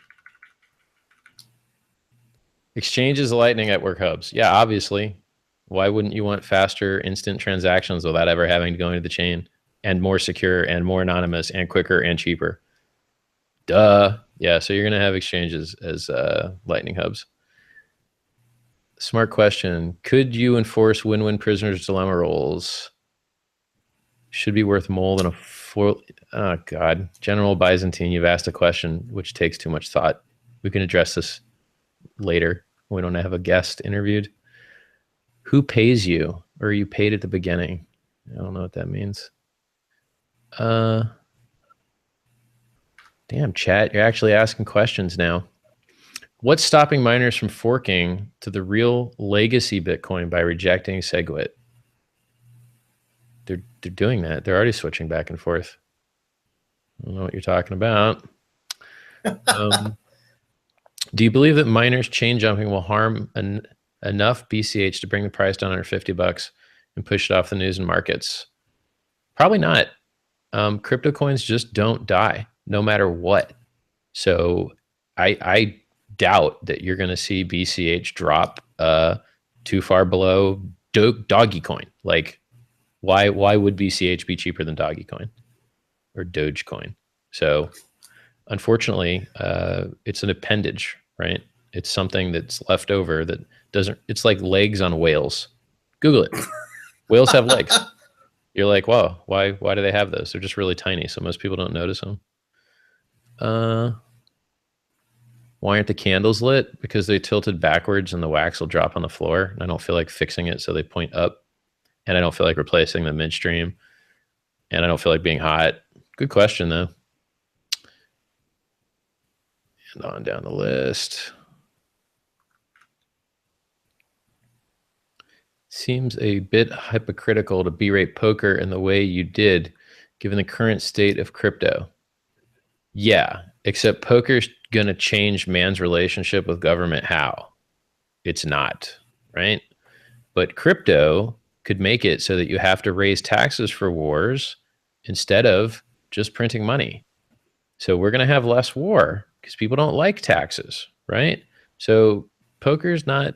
Exchanges, Lightning Network hubs. Yeah, obviously. Why wouldn't you want faster, instant transactions without ever having to go into the chain, and more secure and more anonymous and quicker and cheaper? Duh. Yeah, so you're going to have exchanges as Lightning hubs. Smart question. Could you enforce win-win prisoner's dilemma rules? should be worth more than a full. Oh God, General Byzantine, you've asked a question which takes too much thought. We can address this later. We don't have a guest interviewed. Who pays you, or are you paid at the beginning? I don't know what that means. Damn, chat, you're actually asking questions now. What's stopping miners from forking to the real legacy Bitcoin by rejecting SegWit? They're doing that. They're already switching back and forth. I don't know what you're talking about. Do you believe that miners chain jumping will harm enough BCH to bring the price down under $50 and push it off the news and markets? Probably not. Crypto coins just don't die, no matter what. So I doubt that you're going to see BCH drop too far below Doggy Coin. Like, why would BCH be cheaper than Doggy Coin or Dogecoin? So unfortunately, it's an appendage, right? It's something that's left over that doesn't, it's like legs on whales. Google it. Whales have legs. You're like, wow, why do they have those? They're just really tiny, so most people don't notice them. Why aren't the candles lit? Because they tilted backwards and the wax will drop on the floor. And I don't feel like fixing it, so they point up. And I don't feel like replacing them midstream. And I don't feel like being hot. Good question, though. And on down the list. Seems a bit hypocritical to berate poker in the way you did, given the current state of crypto. Yeah, except poker's going to change man's relationship with government. How? It's not, right? But crypto could make it so that you have to raise taxes for wars instead of just printing money. So we're going to have less war because people don't like taxes, right? So poker's not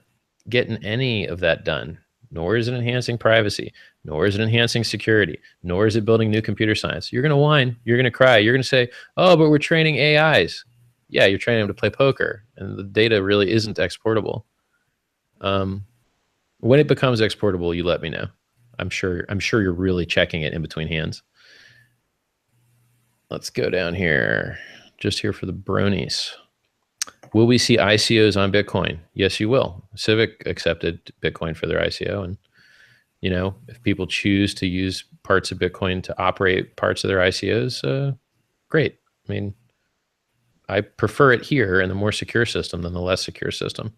getting any of that done, nor is it enhancing privacy, nor is it enhancing security, nor is it building new computer science. You're going to whine, you're going to cry, you're going to say, oh, but we're training AIs. Yeah, you're training them to play poker, and the data really isn't exportable. When it becomes exportable, you let me know. I'm sure you're really checking it in between hands. Let's go down here. Just here for the bronies. Will we see ICOs on Bitcoin? Yes, you will. Civic accepted Bitcoin for their ICO. And, you know, if people choose to use parts of Bitcoin to operate parts of their ICOs, great. I mean, I prefer it here in the more secure system than the less secure system.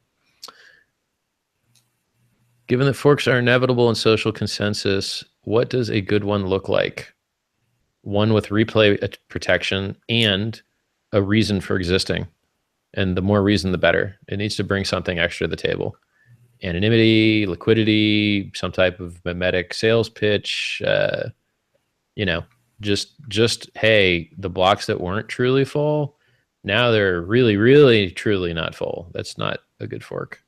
Given that forks are inevitable in social consensus, what does a good one look like? One with replay protection and a reason for existing. And the more reason, the better. It needs to bring something extra to the table. Anonymity, liquidity, some type of mimetic sales pitch, you know, just, hey, the blocks that weren't truly full, now they're really, really, truly not full. That's not a good fork.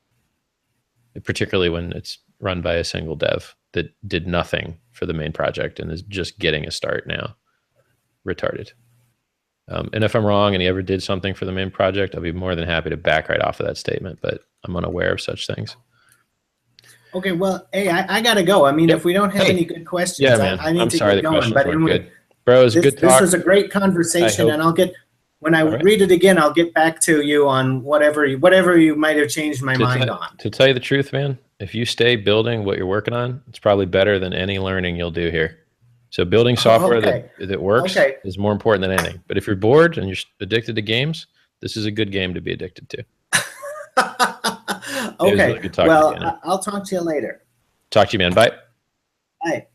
Particularly when it's run by a single dev that did nothing for the main project and is just getting a start now. Retarded. And if I'm wrong and he ever did something for the main project, I'll be more than happy to back right off of that statement, but I'm unaware of such things. Okay, well, hey, I got to go. I mean, if we don't have any good questions, yeah, man. I need I'm to sorry get the going. questions weren't good. Bro, it was good talk. This was a great conversation, and I'll get, when I read it again, I'll get back to you on whatever you might have changed my mind on. To tell you the truth, man, if you stay building what you're working on, it's probably better than any learning you'll do here. So building software that works is more important than anything. But if you're bored and you're addicted to games, this is a good game to be addicted to. Okay. Really good talking to you, I'll talk to you later. Talk to you, man. Bye. Bye.